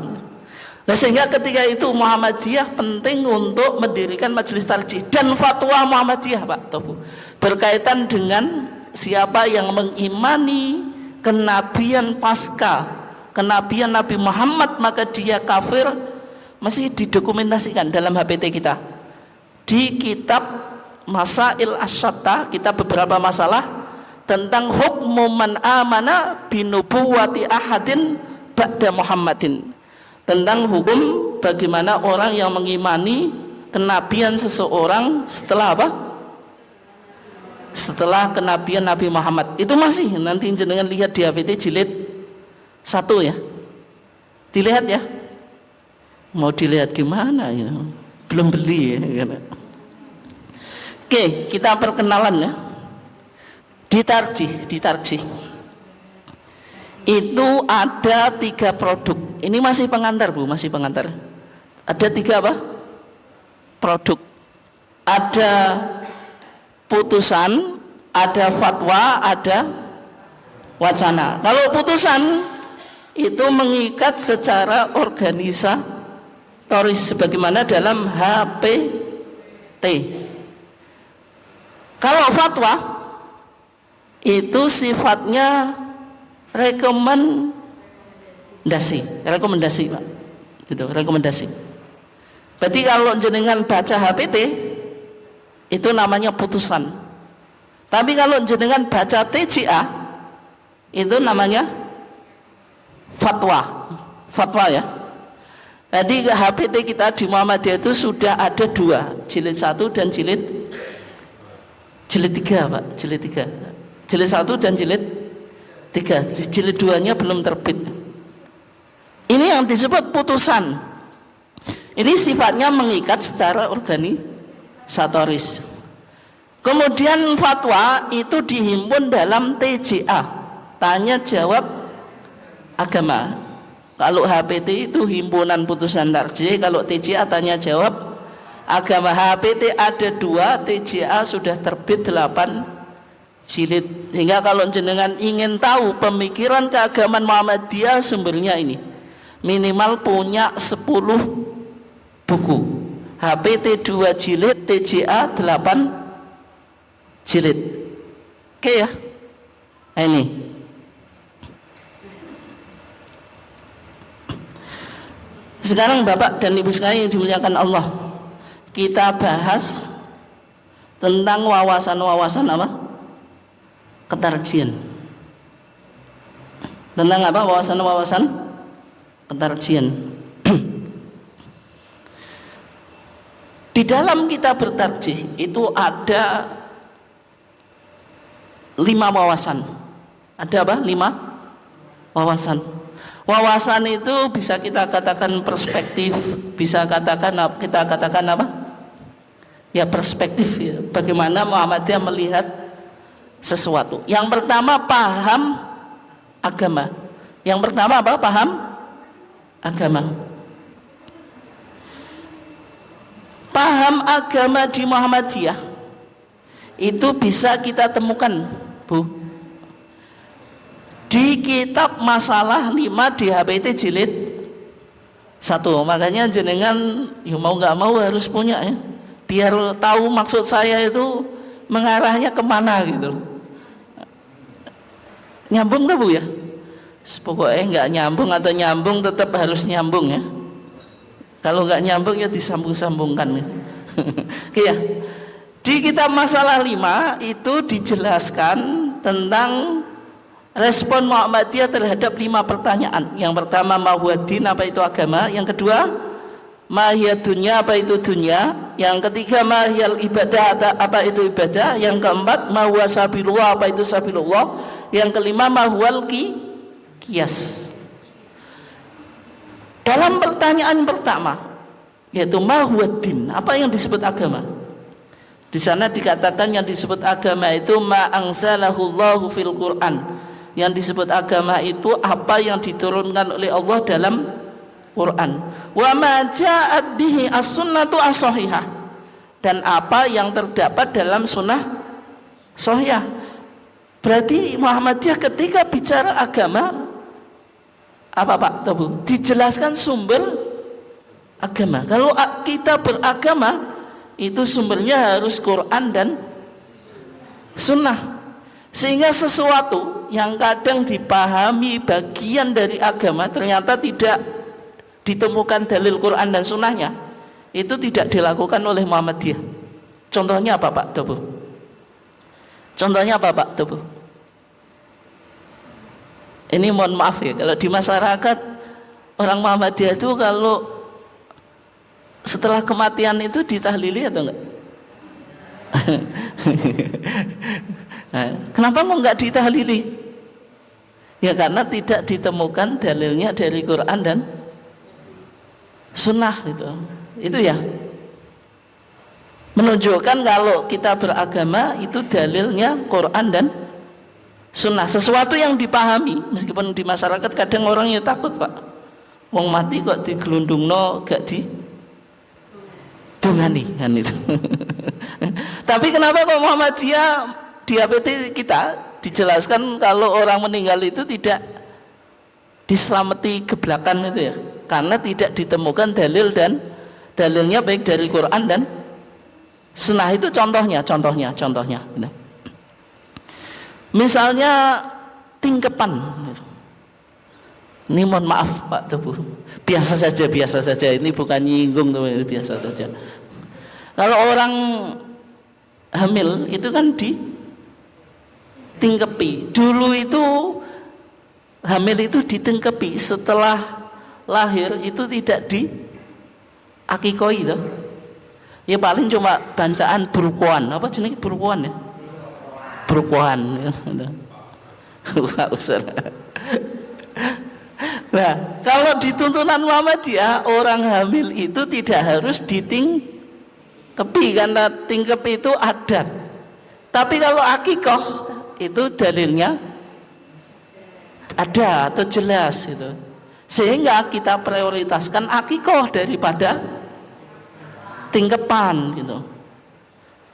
Speaker 1: Nah, sehingga ketika itu Muhammadiyah penting untuk mendirikan majelis tarjih dan fatwa Muhammadiyah, Pak Tobu, berkaitan dengan siapa yang mengimani kenabian pasca kenabian Nabi Muhammad maka dia kafir, masih didokumentasikan dalam HPT kita di kitab Masail Asyatta, kita beberapa masalah tentang hukmu man amana binubuwati ahadin ba'da Muhammadin, tentang hukum bagaimana orang yang mengimani kenabian seseorang setelah apa? Setelah kenabian Nabi Muhammad. Itu masih nanti jenengan lihat di HPT jilid 1 ya. Dilihat ya. Mau dilihat gimana ya? Belum beli ya. Oke, kita perkenalan ya. Ditarjih. Itu ada 3 produk. Ini masih pengantar Bu, masih pengantar. Ada 3 apa? Produk. Ada putusan, ada fatwa, ada wacana. Kalau putusan itu mengikat secara organisatoris sebagaimana dalam HPT. Kalau fatwa itu sifatnya rekomendasi Pak, gitu, rekomendasi. Berarti kalau jenengan baca HPT itu namanya putusan. Tapi kalau jenengan baca TJA itu namanya fatwa ya. Jadi HPT kita di Muhammadiyah itu sudah ada 2, jilid 1 dan jilid 3 Pak, jilid 3. Jilid 1 dan jilid 3. Jilid 2-nya belum terbit. Ini yang disebut putusan. Ini sifatnya mengikat secara organisatoris. Kemudian fatwa itu dihimpun dalam TJA, tanya jawab agama. Kalau HPT itu himpunan putusan tarjih, kalau TJA tanya jawab agama. HPT ada 2, TJA sudah terbit 8 jilid. Sehingga kalau jenengan ingin tahu pemikiran keagamaan Muhammadiyah, sumbernya ini minimal punya 10 buku. HPT 2 jilid, TJA 8 jilid. Oke ya. Nah, ini sekarang Bapak dan Ibu sekalian yang dimuliakan Allah, kita bahas tentang wawasan-wawasan apa? Ketarjihan. Tentang apa? Wawasan-wawasan ketarjihan. Di dalam kita bertarjih itu ada 5 wawasan. Ada apa? 5 wawasan. Wawasan itu bisa kita katakan perspektif, bisa kita katakan apa? Ya perspektif ya. Bagaimana Muhammadiyah melihat sesuatu. Yang pertama paham agama. Yang pertama apa? Paham agama. Paham agama di Muhammadiyah itu bisa kita temukan, Bu, di kitab Masalah 5 di HPT jilid 1. Makanya jenengan ya mau nggak mau harus punya ya, biar tahu maksud saya itu mengarahnya kemana gitu. Nyambung tuh Bu ya? Pokoknya nggak nyambung atau nyambung tetap harus nyambung ya. Kalau nggak nyambung ya disambung-sambungkan ya. Ya. Di kitab Masalah 5 itu dijelaskan tentang respon Muhammadiyah terhadap 5 pertanyaan. Yang pertama, mahuwaddin, apa itu agama? Yang kedua, mahiyat dunya, apa itu dunya? Yang ketiga, mahiyal ibadah, apa itu ibadah? Yang keempat, mahuwa sabilullah, apa itu sabilullah? Yang kelima, mahuwal qiyas. Dalam pertanyaan pertama, yaitu mahuwaddin, apa yang disebut agama? Di sana dikatakan yang disebut agama itu ma'angzalahullahu fil Quran. Yang disebut agama itu apa yang diturunkan oleh Allah dalam Quran. Wa ma ja'at bihi as-sunnatu as-sahihah. Dan apa yang terdapat dalam sunnah sahihah. Berarti Muhammadiyah ketika bicara agama apa Pak Tebu? Dijelaskan sumber agama. Kalau kita beragama itu sumbernya harus Quran dan Sunnah. Sehingga sesuatu yang kadang dipahami bagian dari agama ternyata tidak ditemukan dalil Quran dan Sunnahnya, itu tidak dilakukan oleh Muhammadiyah. Contohnya apa Pak Tebu? Contohnya apa Pak Tebu? Ini mohon maaf ya, kalau di masyarakat orang Muhammadiyah itu kalau setelah kematian itu ditahlili atau enggak? Nah, kenapa kok enggak ditahlili? Ya karena tidak ditemukan dalilnya dari Quran dan Sunnah itu ya. Menunjukkan kalau kita beragama itu dalilnya Quran dan Sunnah, sesuatu yang dipahami. Meskipun di masyarakat kadang orang yang takut Pak, wong mati kok digelundungno gak di dungani kan itu. Tapi kenapa kok Muhammadiyah di APT kita dijelaskan kalau orang meninggal itu tidak diselamati geblakan itu ya, karena tidak ditemukan dalil dan dalilnya baik dari Quran dan Sunnah. Itu contohnya. Misalnya tingkepan. Ini mohon maaf Pak Tebu, biasa saja. Ini bukan nyinggung, biasa saja. Kalau orang hamil itu kan ditingkepi. Dulu itu hamil itu ditingkepi, setelah lahir itu tidak diakikoi toh. Ya paling cuma bancaan berukuan. Apa jenis berukuan ya? Berukuan. Nah, kalau di tuntunan Muhammadiyah orang hamil itu tidak harus ditingkepi karena tingkep itu adat. Tapi kalau akikoh itu dalilnya ada atau jelas itu. Sehingga kita prioritaskan akikoh daripada tingkepan gitu.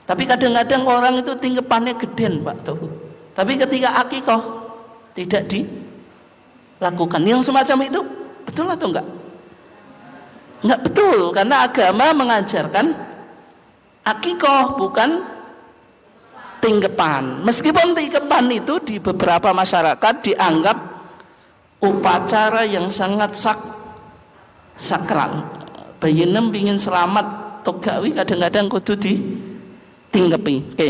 Speaker 1: Tapi kadang-kadang orang itu tingkepannya geden Pak Tahu. Tapi ketika akikoh tidak dilakukan. Yang semacam itu betul atau enggak? Enggak betul, karena agama mengajarkan akikoh bukan tingkepan. Meskipun tingkepan itu di beberapa masyarakat dianggap upacara yang sangat sakral. Bayi nem pingin selamat togawi kadang-kadang kudu ditingkepi. Oke.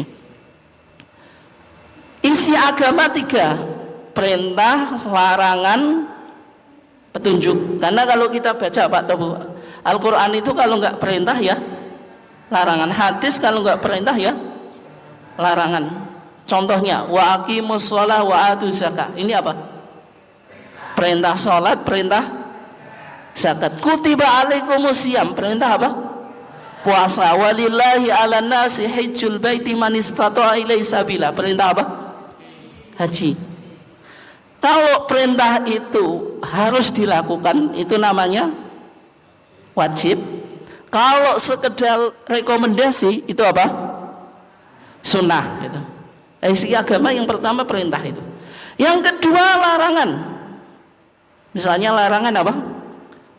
Speaker 1: Isi agama 3, perintah, larangan, petunjuk. Karena kalau kita baca Pak Tobu, Al-Quran itu kalau nggak perintah ya larangan. Hadis kalau nggak perintah ya larangan. Contohnya wa aqimus shalah wa atuz zakah. Ini apa? Perintah sholat, perintah zakat. Kutiba alaikumusiyam, perintah apa? Puasa. Walillahi ala nasi hajjul baiti man istata'a ilaihi sabila, perintah apa? Haji. Kalau perintah itu harus dilakukan, itu namanya wajib. Kalau sekedar rekomendasi, itu apa? Sunnah gitu. Isi agama yang pertama perintah itu. Yang kedua larangan. Misalnya larangan apa?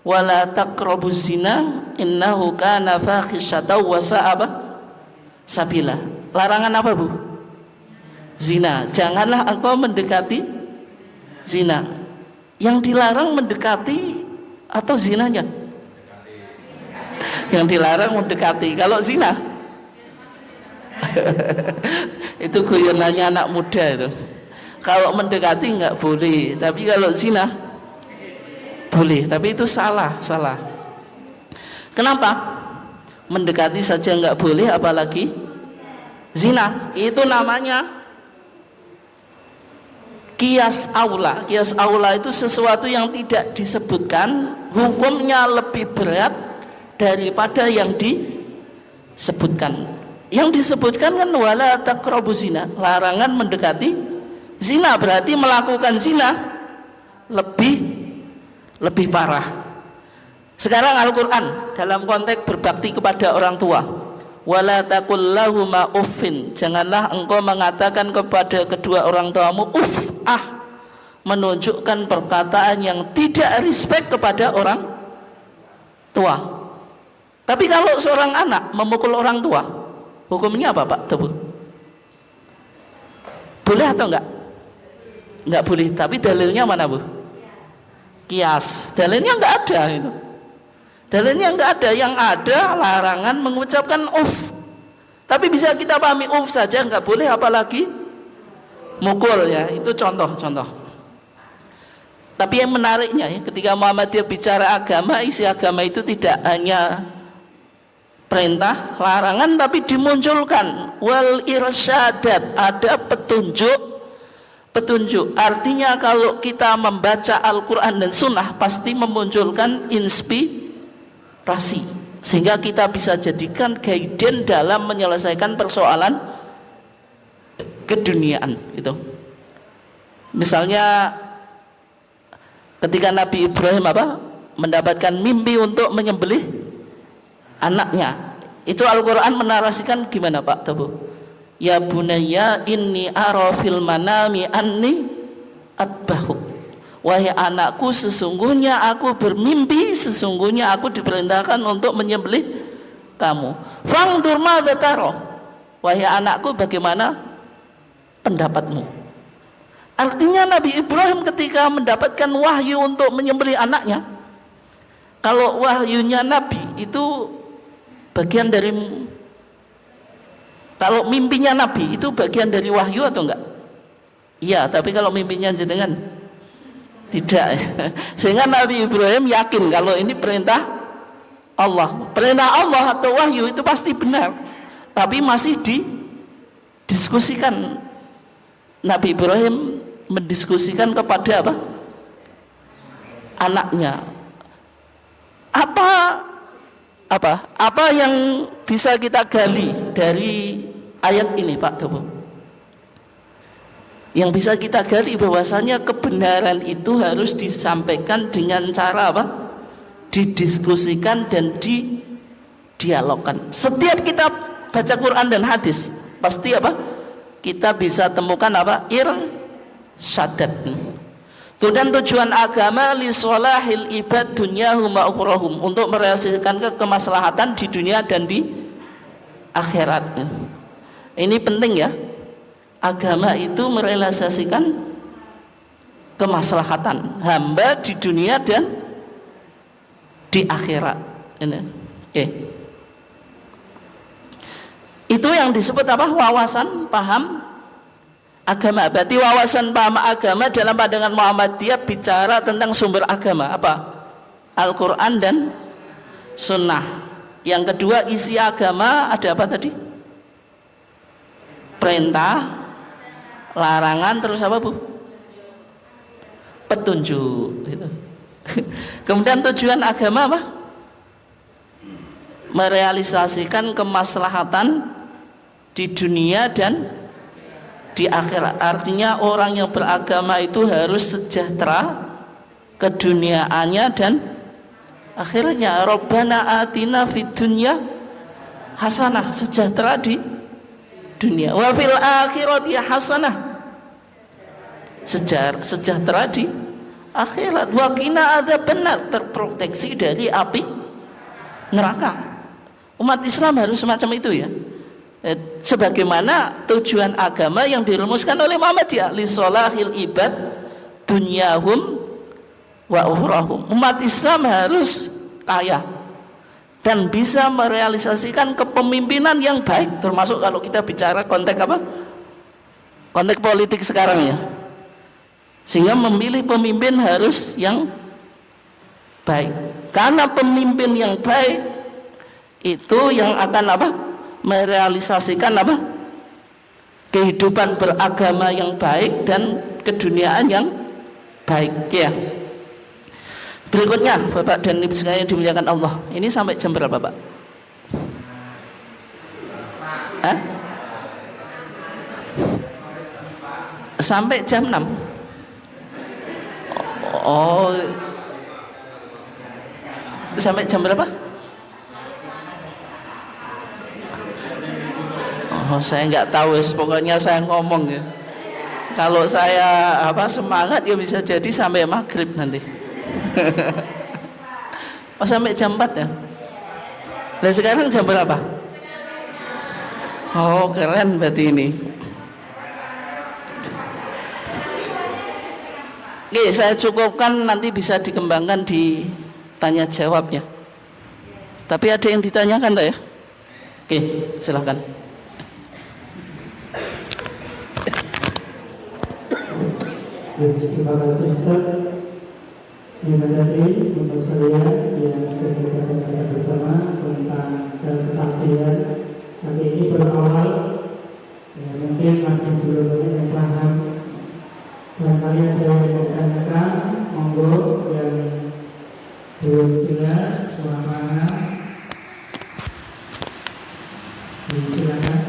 Speaker 1: Wala taqrabuz zina innahu kana fahisyatan wa sa'a sabila. Larangan apa Bu? Zina. Janganlah engkau mendekati zina. Yang dilarang mendekati atau zinanya? Yang dilarang mendekati. Kalau zina itu guyonannya anak muda itu. Kalau mendekati nggak boleh, tapi kalau zina boleh. Tapi itu salah. Kenapa? Mendekati saja nggak boleh, apalagi zina. Itu namanya qiyas aula. Qiyas aula itu sesuatu yang tidak disebutkan, hukumnya lebih berat daripada yang disebutkan. Yang disebutkan kan wala taqrabuz zina, larangan mendekati zina, berarti melakukan zina lebih parah. Sekarang Al-Quran dalam konteks berbakti kepada orang tua, wala taqul lahuma uffin, janganlah engkau mengatakan kepada kedua orang tuamu uff, menunjukkan perkataan yang tidak respect kepada orang tua. Tapi kalau seorang anak memukul orang tua, hukumnya apa Pak Tebu? Boleh atau enggak? Enggak boleh, tapi dalilnya mana Bu? Kias. Dalilnya enggak ada itu. Dalilnya enggak ada, yang ada larangan mengucapkan uff. Tapi bisa kita pahami uff saja enggak boleh, apalagi mukul ya. Itu contoh-contoh. Tapi yang menariknya ya, ketika Muhammadiyah bicara agama, isi agama itu tidak hanya perintah, larangan, tapi dimunculkan wal irsyadat, ada petunjuk. Artinya kalau kita membaca Al-Quran dan Sunnah pasti memunculkan inspirasi, sehingga kita bisa jadikan guidance dalam menyelesaikan persoalan keduniaan itu. Misalnya ketika Nabi Ibrahim mendapatkan mimpi untuk menyembelih anaknya, itu Al-Quran menarasikan gimana Pak Tebu? Ya bunayya inni ara fil manami anni atbahuk, wahai anakku, sesungguhnya aku bermimpi, sesungguhnya aku diperintahkan untuk menyembelih kamu. Fangdur madza tara, wahai anakku, bagaimana pendapatmu? Artinya Nabi Ibrahim ketika mendapatkan wahyu untuk menyembelih anaknya, kalau wahyunya Nabi itu bagian dari, kalau mimpinya Nabi itu bagian dari wahyu atau enggak? Iya, tapi kalau mimpinya jenengan tidak. Sehingga Nabi Ibrahim yakin kalau ini perintah Allah. Perintah Allah atau wahyu itu pasti benar, tapi masih didiskusikan. Nabi Ibrahim mendiskusikan kepada anaknya. Apa yang bisa kita gali dari ayat ini Pak Tebu? Yang bisa kita gali bahwasanya kebenaran itu harus disampaikan dengan cara didiskusikan dan didialogkan. Setiap kita baca Quran dan hadis pasti kita bisa temukan irsyadat. Dan tujuan agama li sholahil ibad dunyahum wa ukhrahum, untuk merealisasikan kemaslahatan di dunia dan di akhirat. Ini penting ya. Agama itu merealisasikan kemaslahatan hamba di dunia dan di akhirat. Ini. Oke. Itu yang disebut wawasan paham agama. Berarti wawasan paham agama dalam pandangan Muhammadiyah bicara tentang sumber agama Al-Quran dan Sunnah. Yang kedua, isi agama ada apa tadi? Perintah, larangan, terus Bu? Petunjuk gitu. Kemudian tujuan agama merealisasikan kemaslahatan di dunia dan di akhirat. Artinya orang yang beragama itu harus sejahtera keduniaannya dan akhirnya. Rabbana atina fid dunya hasanah, sejahtera di dunia, wa fil akhirati hasanah, sejahtera di akhirat, wa qina adzabannar, terproteksi dari api neraka. Umat Islam harus semacam itu ya. Sebagaimana tujuan agama yang dirumuskan oleh Muhammadiyah, li sholahil ibad dunyahum wa ukhrahum. Umat Islam harus kaya dan bisa merealisasikan kepemimpinan yang baik, termasuk kalau kita bicara konteks konteks politik sekarang ya. Sehingga memilih pemimpin harus yang baik, karena pemimpin yang baik itu yang akan merealisasikan kehidupan beragama yang baik dan keduniaan yang baik ya. Berikutnya Bapak dan Ibu sekalian dimuliakan Allah, ini sampai jam berapa Pak? Sampai jam 6. Oh, sampai jam berapa? Oh, saya nggak tahu, pokoknya saya ngomong ya. Kalau saya semangat ya bisa jadi sampai maghrib nanti. Oh, sampai jam 4 ya. Nah, sekarang jam berapa? Oh, keren berarti ini. Oke, saya cukupkan, nanti bisa dikembangkan di tanya jawab ya. Tapi ada yang ditanyakan tak ya? Oke, silahkan.
Speaker 2: Terima kasih Ustaz. Yang tadi untuk sekalian yang sudah kita dengarkan bersama tentang ketakjilan. Nanti ini berawal, ya, mungkin masih belum banyak yang paham. Dan kalian ada yang bertanyakan, monggo yang belum jelas mana silakan.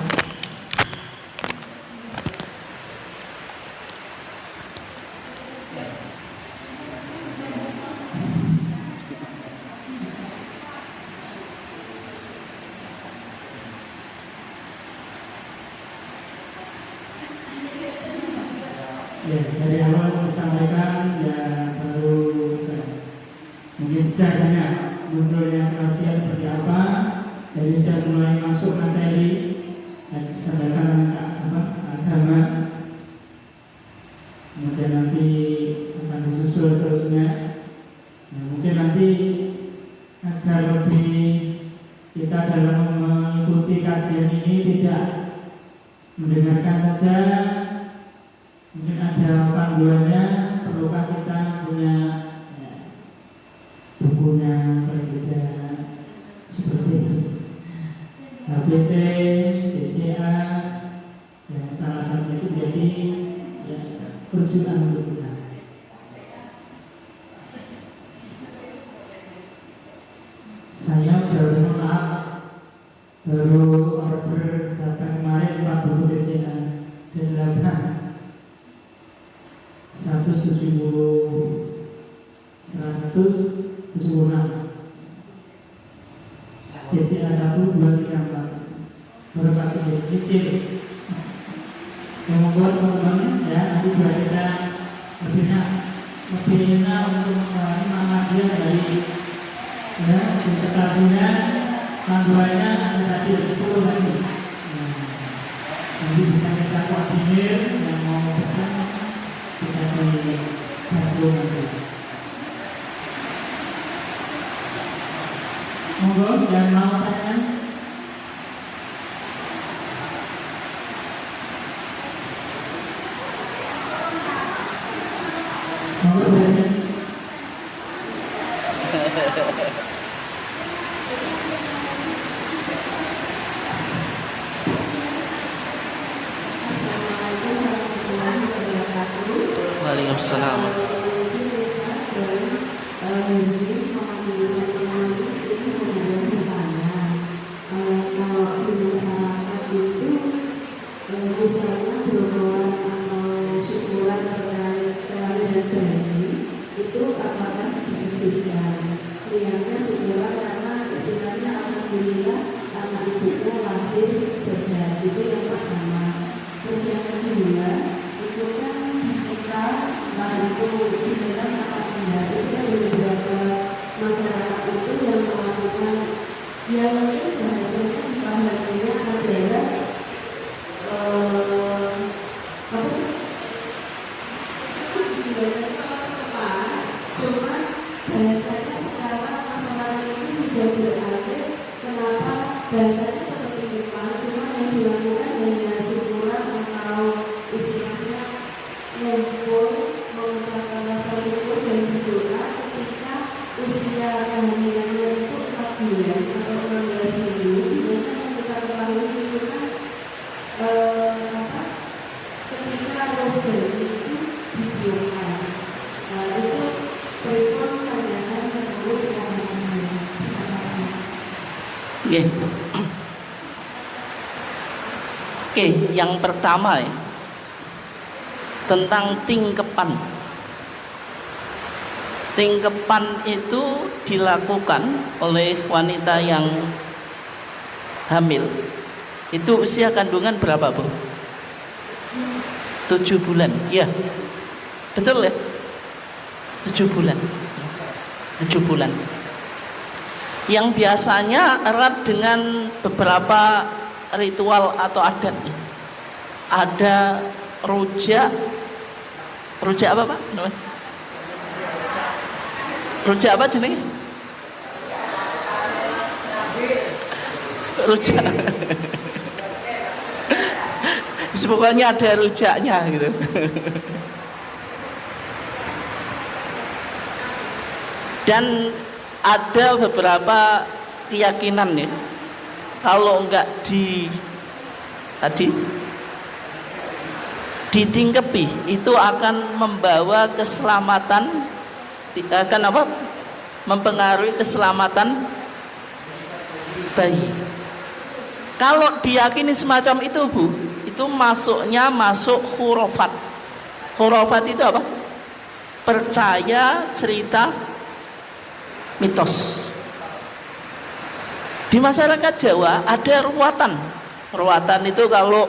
Speaker 2: Ya, dari awal disampaikan ya baru mungkin sejarahnya munculnya rahasia seperti apa. Jadi sudah mulai masuk materi dan disampaikan agama. Kemudian nanti akan disusul terusnya. Nah, mungkin nanti agar lebih kita dalam mengikuti kajian ini tidak mendengarkan saja. Mungkin ada panduannya, perlukah kita punya bukunya berbeda seperti HBT, BCA, ya salah satu itu jadi ya, perjuangan untuk kita. Saya baru order datang kemarin 4 buku BCA dan 176 BCA 1, 2, 3, 4 berapa kecil yang membuat teman-teman ya nanti biar kita lebih enak untuk mengalami Muhammadiyah dari ya interpretasinya panduannya ada tadi 10 lagi. Nanti bisa kita koordinir yang mau pesan bisa dibantu nanti. Monggo yang mau tanya. Monggo tanya.
Speaker 1: Waalaikumsalam. Oke, yang pertama ya, tentang tingkepan. Tingkepan itu dilakukan oleh wanita yang hamil Itu usia kandungan berapa, Bu? 7 bulan. Iya. Betul ya? 7 bulan. 7 bulan. Yang biasanya erat dengan beberapa ritual atau adat. Ada rujak. Rujak apa, Pak? Rujak apa jenenge? Rujak. Pokoknya ada rujaknya gitu. Dan ada beberapa keyakinan ya, kalau enggak ditingkepi itu akan membawa keselamatan, akan apa? Mempengaruhi keselamatan bayi. Kalau diyakini semacam itu, Bu, itu masuk khurafat. Khurafat itu apa? Percaya, cerita, mitos. Di masyarakat Jawa ada ruwatan. Ruwatan itu kalau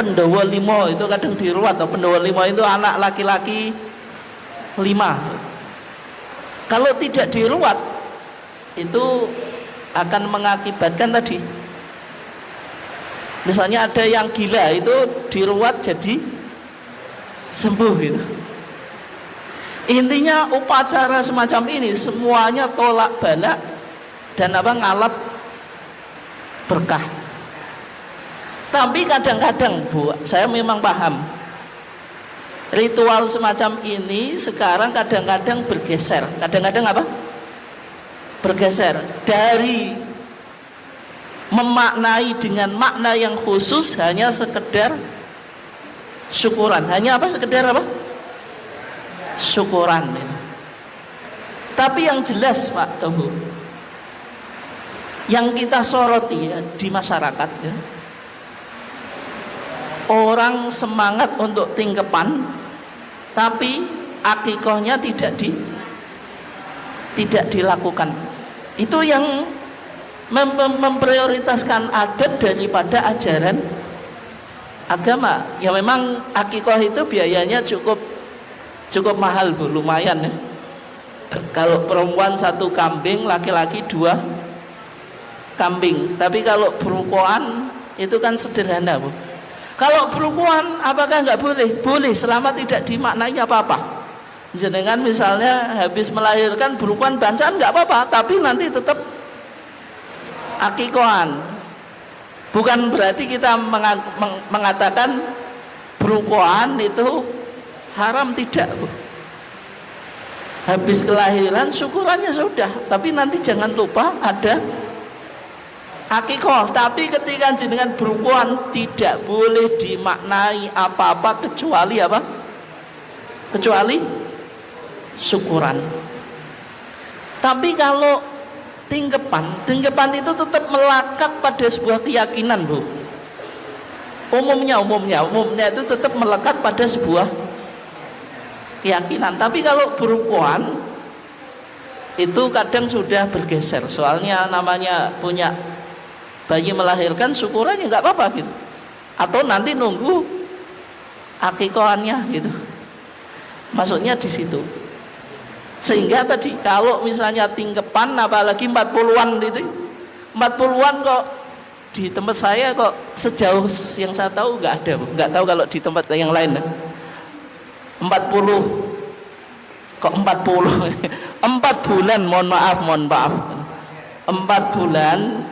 Speaker 1: Pendowo limo itu kadang diruat. Pendowo limo itu anak laki-laki 5. Kalau tidak diruat itu akan mengakibatkan tadi, misalnya ada yang gila itu diruat jadi sembuh gitu. Intinya upacara semacam ini semuanya tolak balak dan apa, ngalap berkah. Tapi kadang-kadang, Bu, saya memang paham ritual semacam ini sekarang kadang-kadang bergeser. Kadang-kadang apa? Bergeser dari memaknai dengan makna yang khusus hanya sekedar syukuran. Hanya apa? Sekedar apa? Syukuran. Tapi yang jelas, Pak Tobu, yang kita soroti ya, di masyarakat ya, orang semangat untuk tingkepan tapi akikohnya tidak dilakukan. Itu yang memprioritaskan adat daripada ajaran agama. Ya memang akikoh itu biayanya cukup mahal, Bu, lumayan ya. Kalau perempuan 1 kambing, laki-laki 2 kambing. Tapi kalau berukuan itu kan sederhana, Bu. Kalau berukuan apakah nggak boleh? Boleh, selama tidak dimaknai apa-apa. Jenengan misalnya habis melahirkan berukuan bancaan nggak apa-apa, tapi nanti tetap akikohan. Bukan berarti kita mengatakan berukuan itu haram, tidak, Bu. Habis kelahiran syukurannya sudah, tapi nanti jangan lupa ada akikoh. Tapi ketika jenengan berukuan tidak boleh dimaknai apa-apa kecuali apa? Kecuali syukuran. Tapi kalau tingkepan itu tetap melekat pada sebuah keyakinan, Bu. Umumnya itu tetap melekat pada sebuah keyakinan. Tapi kalau berukuan itu kadang sudah bergeser. Soalnya namanya punya bayi melahirkan, syukurannya nggak apa-apa gitu. Atau nanti nunggu akikohannya gitu. Maksudnya di situ. Sehingga tadi kalau misalnya tingkepan apalagi 40-an gitu, 40-an kok di tempat saya kok sejauh yang saya tahu nggak ada, Bu. Nggak tahu kalau di tempat yang lain. 40 kok 40 4 bulan, mohon maaf 4 bulan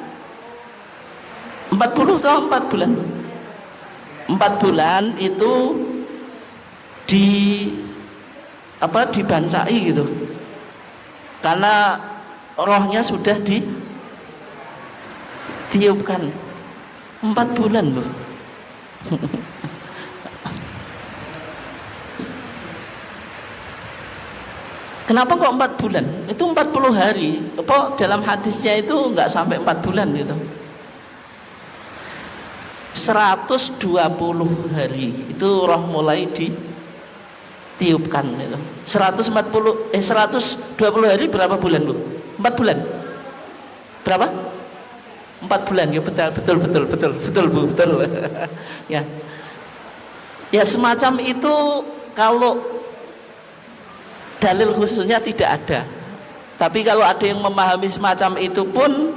Speaker 1: 40 atau 4 bulan 4 bulan itu dibancai gitu, karena rohnya sudah ditiupkan. 4 bulan, loh. Kenapa kok 4 bulan? Itu 40 hari. Apa dalam hadisnya itu enggak sampai 4 bulan gitu. 120 hari itu roh mulai ditiupkan gitu. 120 hari berapa bulan, Bu? 4 bulan. Berapa? 4 bulan ya, betul Bu, betul. Ya. Ya semacam itu, kalau dalil khususnya tidak ada. Tapi kalau ada yang memahami semacam itu pun,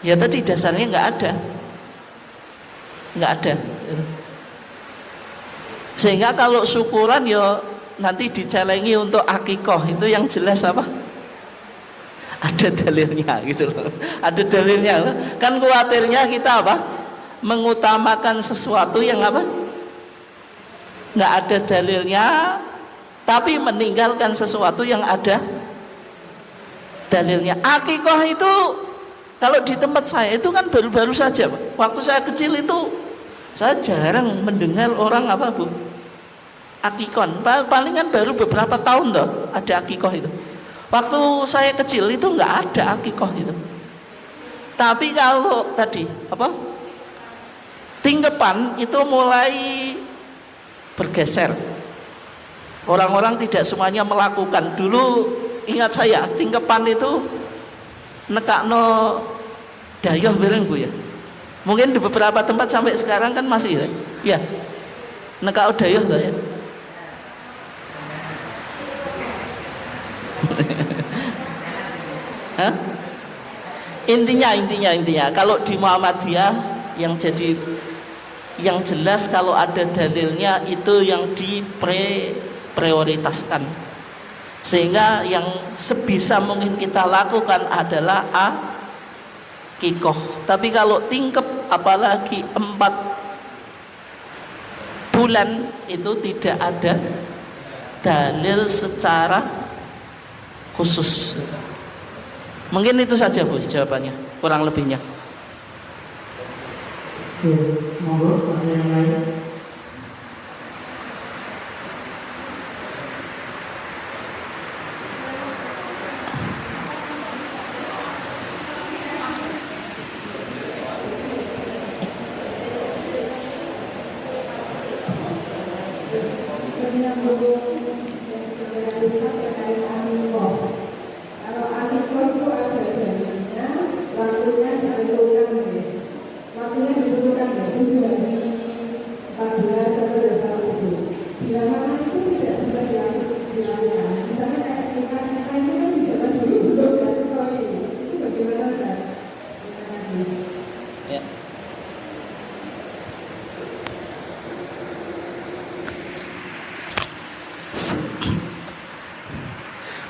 Speaker 1: ya tadi dasarnya nggak ada. Sehingga kalau syukuran ya nanti dicelengi untuk akikoh, itu yang jelas apa? Ada dalilnya gitu loh. Ada dalilnya. Kan khawatirnya kita apa? Mengutamakan sesuatu yang apa? Nggak ada dalilnya, tapi meninggalkan sesuatu yang ada dalilnya. Akikoh itu kalau di tempat saya itu kan baru-baru saja, Pak. Waktu saya kecil itu saya jarang mendengar orang apa Bu, akikon. Palingan baru beberapa tahun loh ada akikoh itu. Waktu saya kecil itu nggak ada akikoh itu. Tapi kalau tadi apa, tingkepan itu mulai bergeser. Orang-orang tidak semuanya melakukan. Dulu ingat saya tingkepan itu nekakno dayoh bareng Bu ya. Mungkin di beberapa tempat sampai sekarang kan masih ya. Ya. Nekak dayoh ya. Hah? Intinya kalau di Muhammadiyah yang jelas kalau ada dalilnya itu yang diprioritaskan. Sehingga yang sebisa mungkin kita lakukan adalah akikoh. Tapi kalau tingkep apalagi 4 bulan itu tidak ada dalil secara khusus. Mungkin itu saja Bu jawabannya, kurang lebihnya.
Speaker 2: Monggo pertanyaan lain.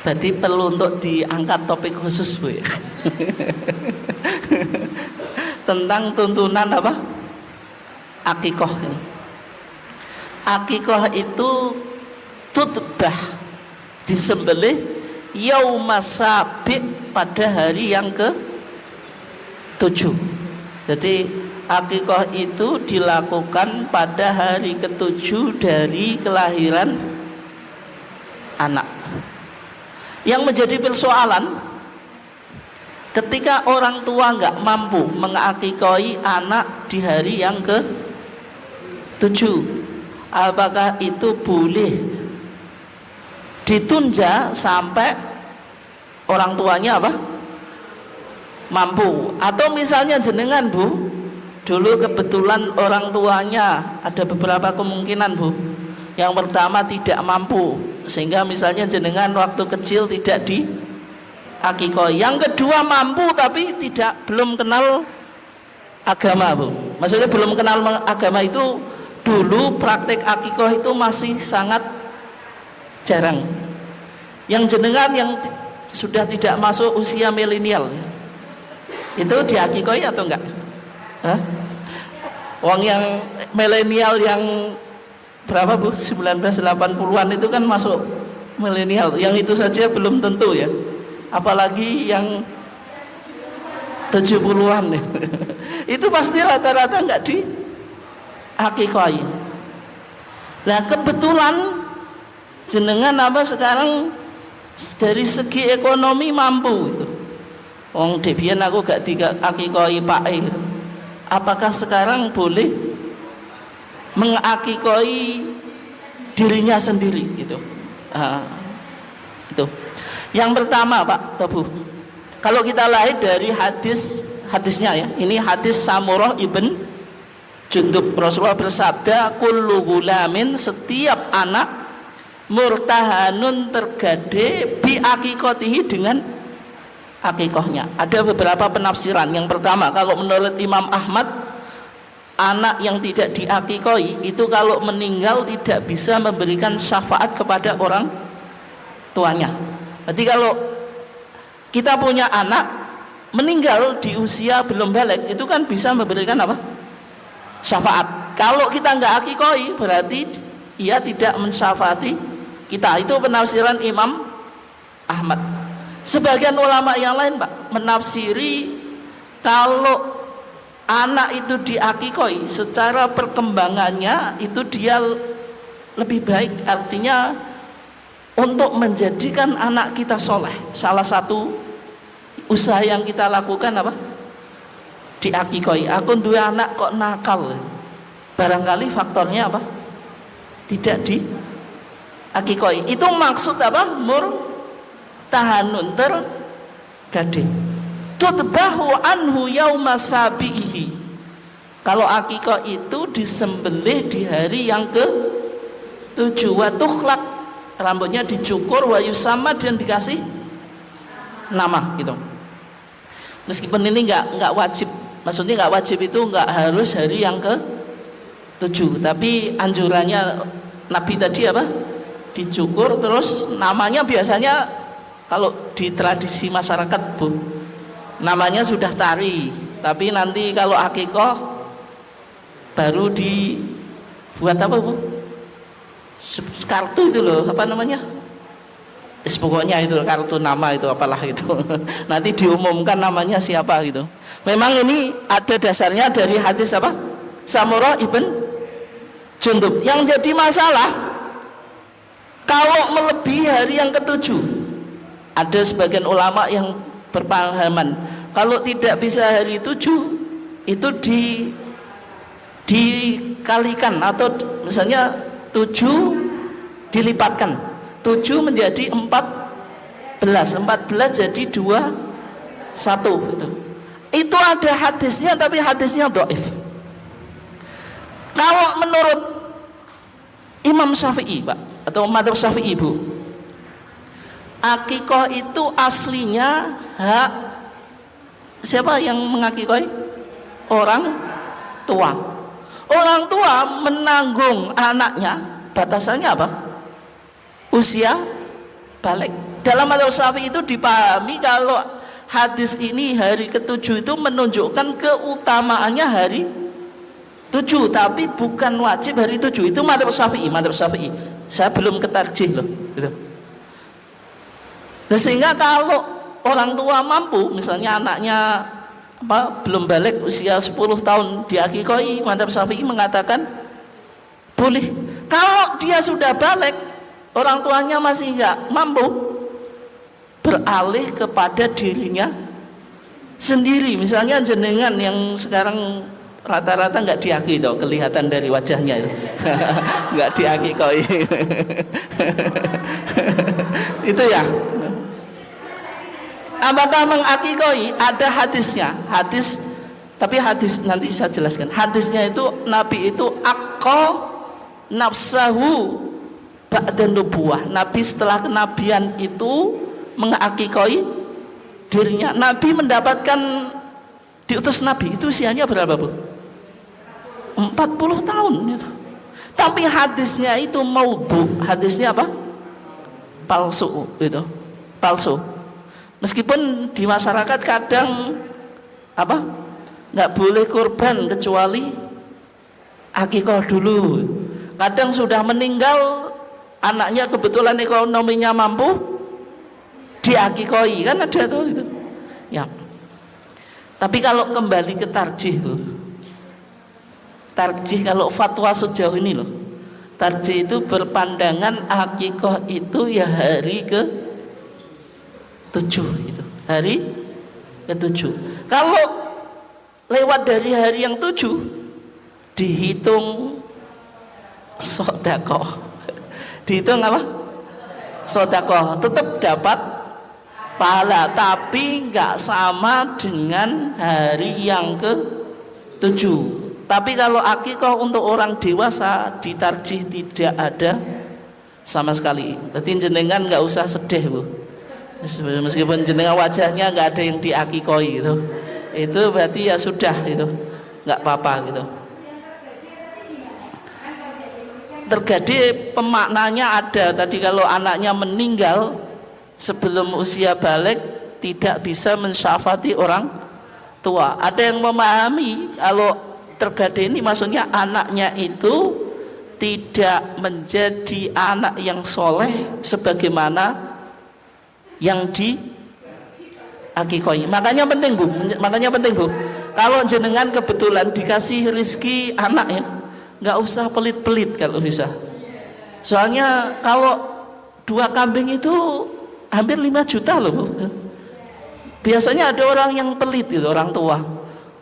Speaker 1: Berarti perlu untuk diangkat topik khusus Bu ya. Tentang tuntunan apa? Akikoh. Akikoh itu tutbah, disembelih yaumas sabi' pada hari yang ke-7. Jadi akikoh itu dilakukan pada hari ke-7 dari kelahiran anak. Yang menjadi persoalan ketika orang tua nggak mampu mengakikoi anak di hari yang ke-7, apakah itu boleh ditunda sampai orang tuanya apa? Mampu? Atau misalnya jenengan Bu, dulu kebetulan orang tuanya ada beberapa kemungkinan Bu. Yang pertama tidak mampu, sehingga misalnya jenengan waktu kecil tidak diakikoi. Yang kedua mampu tapi belum kenal agama Bu. Maksudnya belum kenal agama itu, dulu praktek akikoh itu masih sangat jarang. Yang jenengan yang sudah tidak masuk usia milenial itu diakikoi atau enggak? Hah? Wong yang milenial yang berapa Bu? 1980-an itu kan masuk milenial. Yang itu saja belum tentu ya. Apalagi yang 70-an itu pasti rata-rata enggak diakikoi. Nah kebetulan jenengan apa sekarang dari segi ekonomi mampu itu. Wong debian aku gak diakikoi Pak gitu. Apakah sekarang boleh mengakikoi dirinya sendiri gitu? Itu. Yang pertama Pak Tobu, kalau kita lahir dari hadis hadisnya ya. Ini hadis Samurah ibn Jundub. Rasulullah bersabda, kullu gulamin, setiap anak murtahanun tergade bi akikotihi, dengan akikohnya. Ada beberapa penafsiran. Yang pertama, kalau menurut Imam Ahmad, anak yang tidak diakikoi itu kalau meninggal tidak bisa memberikan syafaat kepada orang tuanya. Berarti kalau kita punya anak meninggal di usia belum balik, itu kan bisa memberikan apa? Syafaat. Kalau kita nggak akikoi, berarti ia tidak mensyafaati kita. Itu penafsiran Imam Ahmad. Sebagian ulama yang lain, Pak, menafsiri kalau anak itu diakikoi, secara perkembangannya itu dia lebih baik. Artinya untuk menjadikan anak kita soleh, salah satu usaha yang kita lakukan apa? Diakikoi. Aku dua anak kok nakal, barangkali faktornya apa? Tidak diakikoi. Itu maksud apa? Murtahanun, tergade. Tutbahu anhu yauma sabihi. Kalau akikah itu disembelih di hari yang ke-7, wa tukhlaq, rambutnya dicukur, wa yusama, dan dikasih nama gitu. Meskipun ini enggak wajib, maksudnya enggak wajib itu enggak harus hari yang ke-7, tapi anjurannya Nabi tadi apa? Dicukur, terus namanya biasanya kalau di tradisi masyarakat, Bu, namanya sudah cari, tapi nanti kalau akikah baru dibuat apa, Bu? Kartu itu loh, apa namanya? Pokoknya itu kartu nama itu apalah itu. Nanti diumumkan namanya siapa gitu. Memang ini ada dasarnya dari hadis apa? Samurah ibn Jundub. Yang jadi masalah kalau melebihi hari yang ke-7, ada sebagian ulama yang berpahaman kalau tidak bisa hari 7 itu dikalikan, atau misalnya 7 dilipatkan, 7 menjadi 14 jadi 21 gitu. Itu ada hadisnya, tapi hadisnya dhaif. Kalau menurut Imam Syafi'i, Pak, atau madzhab Syafi'i, Bu, akikah itu aslinya hak siapa yang mengakikoi? Orang tua. Orang tua menanggung anaknya, batasannya apa? Usia balik. Dalam madzhab Syafi'i itu dipahami kalau hadis ini hari ke-7 itu menunjukkan keutamaannya hari 7, tapi bukan wajib hari 7. Itu madzhab Syafi'i. Saya belum ketarjih loh gitu. Nah, sehingga kalau orang tua mampu, misalnya anaknya belum balik usia 10 tahun diakikoi, madzhab Syafi'i mengatakan boleh. Kalau dia sudah balik, orang tuanya masih nggak mampu, beralih kepada dirinya sendiri. Misalnya jenengan yang sekarang rata-rata nggak diakui, toh kelihatan dari wajahnya itu. Nggak diakikoi. Itu ya. Apakah mengakikoi? Ada hadisnya, tapi hadis nanti saya jelaskan. Hadisnya itu Nabi itu akko nafsahu ba'da nubuwah. Nabi setelah kenabian itu mengakikoi dirinya. Nabi mendapatkan diutus Nabi itu usianya berapa, Bu? 40 tahun itu. Tapi hadisnya itu maudhu, hadisnya apa? Palsu itu, palsu. Meskipun di masyarakat kadang apa? Nggak boleh kurban kecuali akikah dulu. Kadang sudah meninggal, anaknya kebetulan ekonominya mampu, diakikoi, kan ada tuh itu. Ya. Tapi kalau kembali ke tarjih loh, tarjih kalau fatwa sejauh ini loh, tarjih itu berpandangan akikah itu ya hari ke-7 itu, hari ke-7. Kalau lewat dari hari yang 7 dihitung sedekah. Dihitung apa? Sedekah, tetap dapat pahala, tapi nggak sama dengan hari yang ke-7. Tapi kalau akikah untuk orang dewasa ditarjih tidak ada sama sekali. Berarti jenengan nggak usah sedih, Bu. Meskipun jenengan wajahnya nggak ada yang diakikoi gitu, itu berarti ya sudah itu nggak apa-apa gitu. Terjadi pemaknanya ada tadi, kalau anaknya meninggal sebelum usia balik tidak bisa mensyafaati orang tua. Ada yang memahami kalau terjadi ini maksudnya anaknya itu tidak menjadi anak yang soleh sebagaimana yang di akikoi. Makanya penting Bu, kalau jenengan kebetulan dikasih rizki anak ya, nggak usah pelit-pelit kalau bisa. Soalnya kalau 2 kambing itu hampir 5 juta loh Bu. Biasanya ada orang yang pelit itu, orang tua.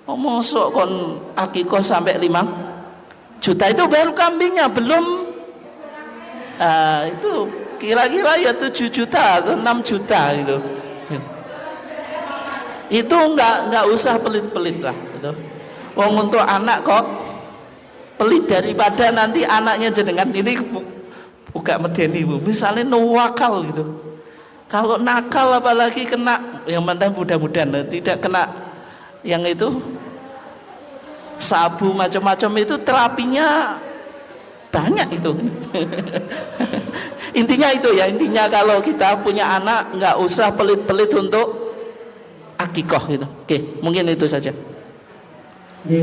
Speaker 1: Oh, mosok kon akikoh sampai 5 juta, itu baru kambingnya, belum itu kira-kira ya 7 juta atau 6 juta gitu. Itu nggak usah pelit-pelit lah gitu. Wong untuk anak kok pelit, daripada nanti anaknya jenengan ini buka medeni Bu, misalnya nuwakal gitu. Kalau nakal apalagi kena, yang mana mudah-mudahan tidak kena yang itu sabu macam-macam, itu terapinya banyak itu. Intinya itu ya, intinya kalau kita punya anak nggak usah pelit-pelit untuk akikoh gitu. Oke, mungkin itu saja.
Speaker 2: Oke,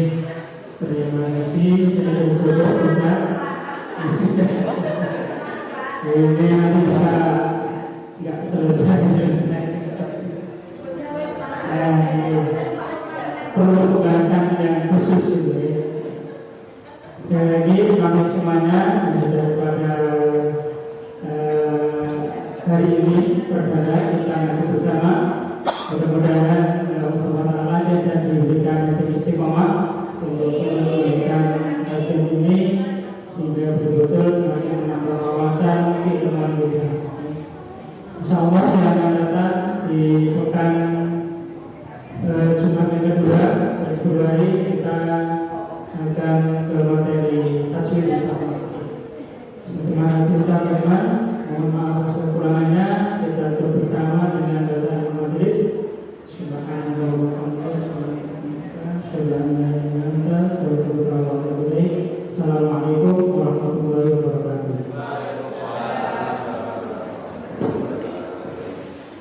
Speaker 2: terima kasih sudah bisa. Ini nanti bisa nggak selesai. Perlu pembahasan yang khusus gitu ya. Sekali lagi kami semuanya sudah pada hari ini perdana kita masih bersama. Mudah-mudahan Allah SWT dan diberikan istiqomah untuk memberikan hasil ini sehingga betul-betul semakin menambah wawasan keilmuan kita. Insyaallah yang akan datang di pekan Jumat yang kedua Februari kita akan ke materi tajwid insyaallah. Terima kasih teman-teman. Mohon maaf atas kekurangannya. Kita terus bersama dengan dosen majelis. Subhanallah.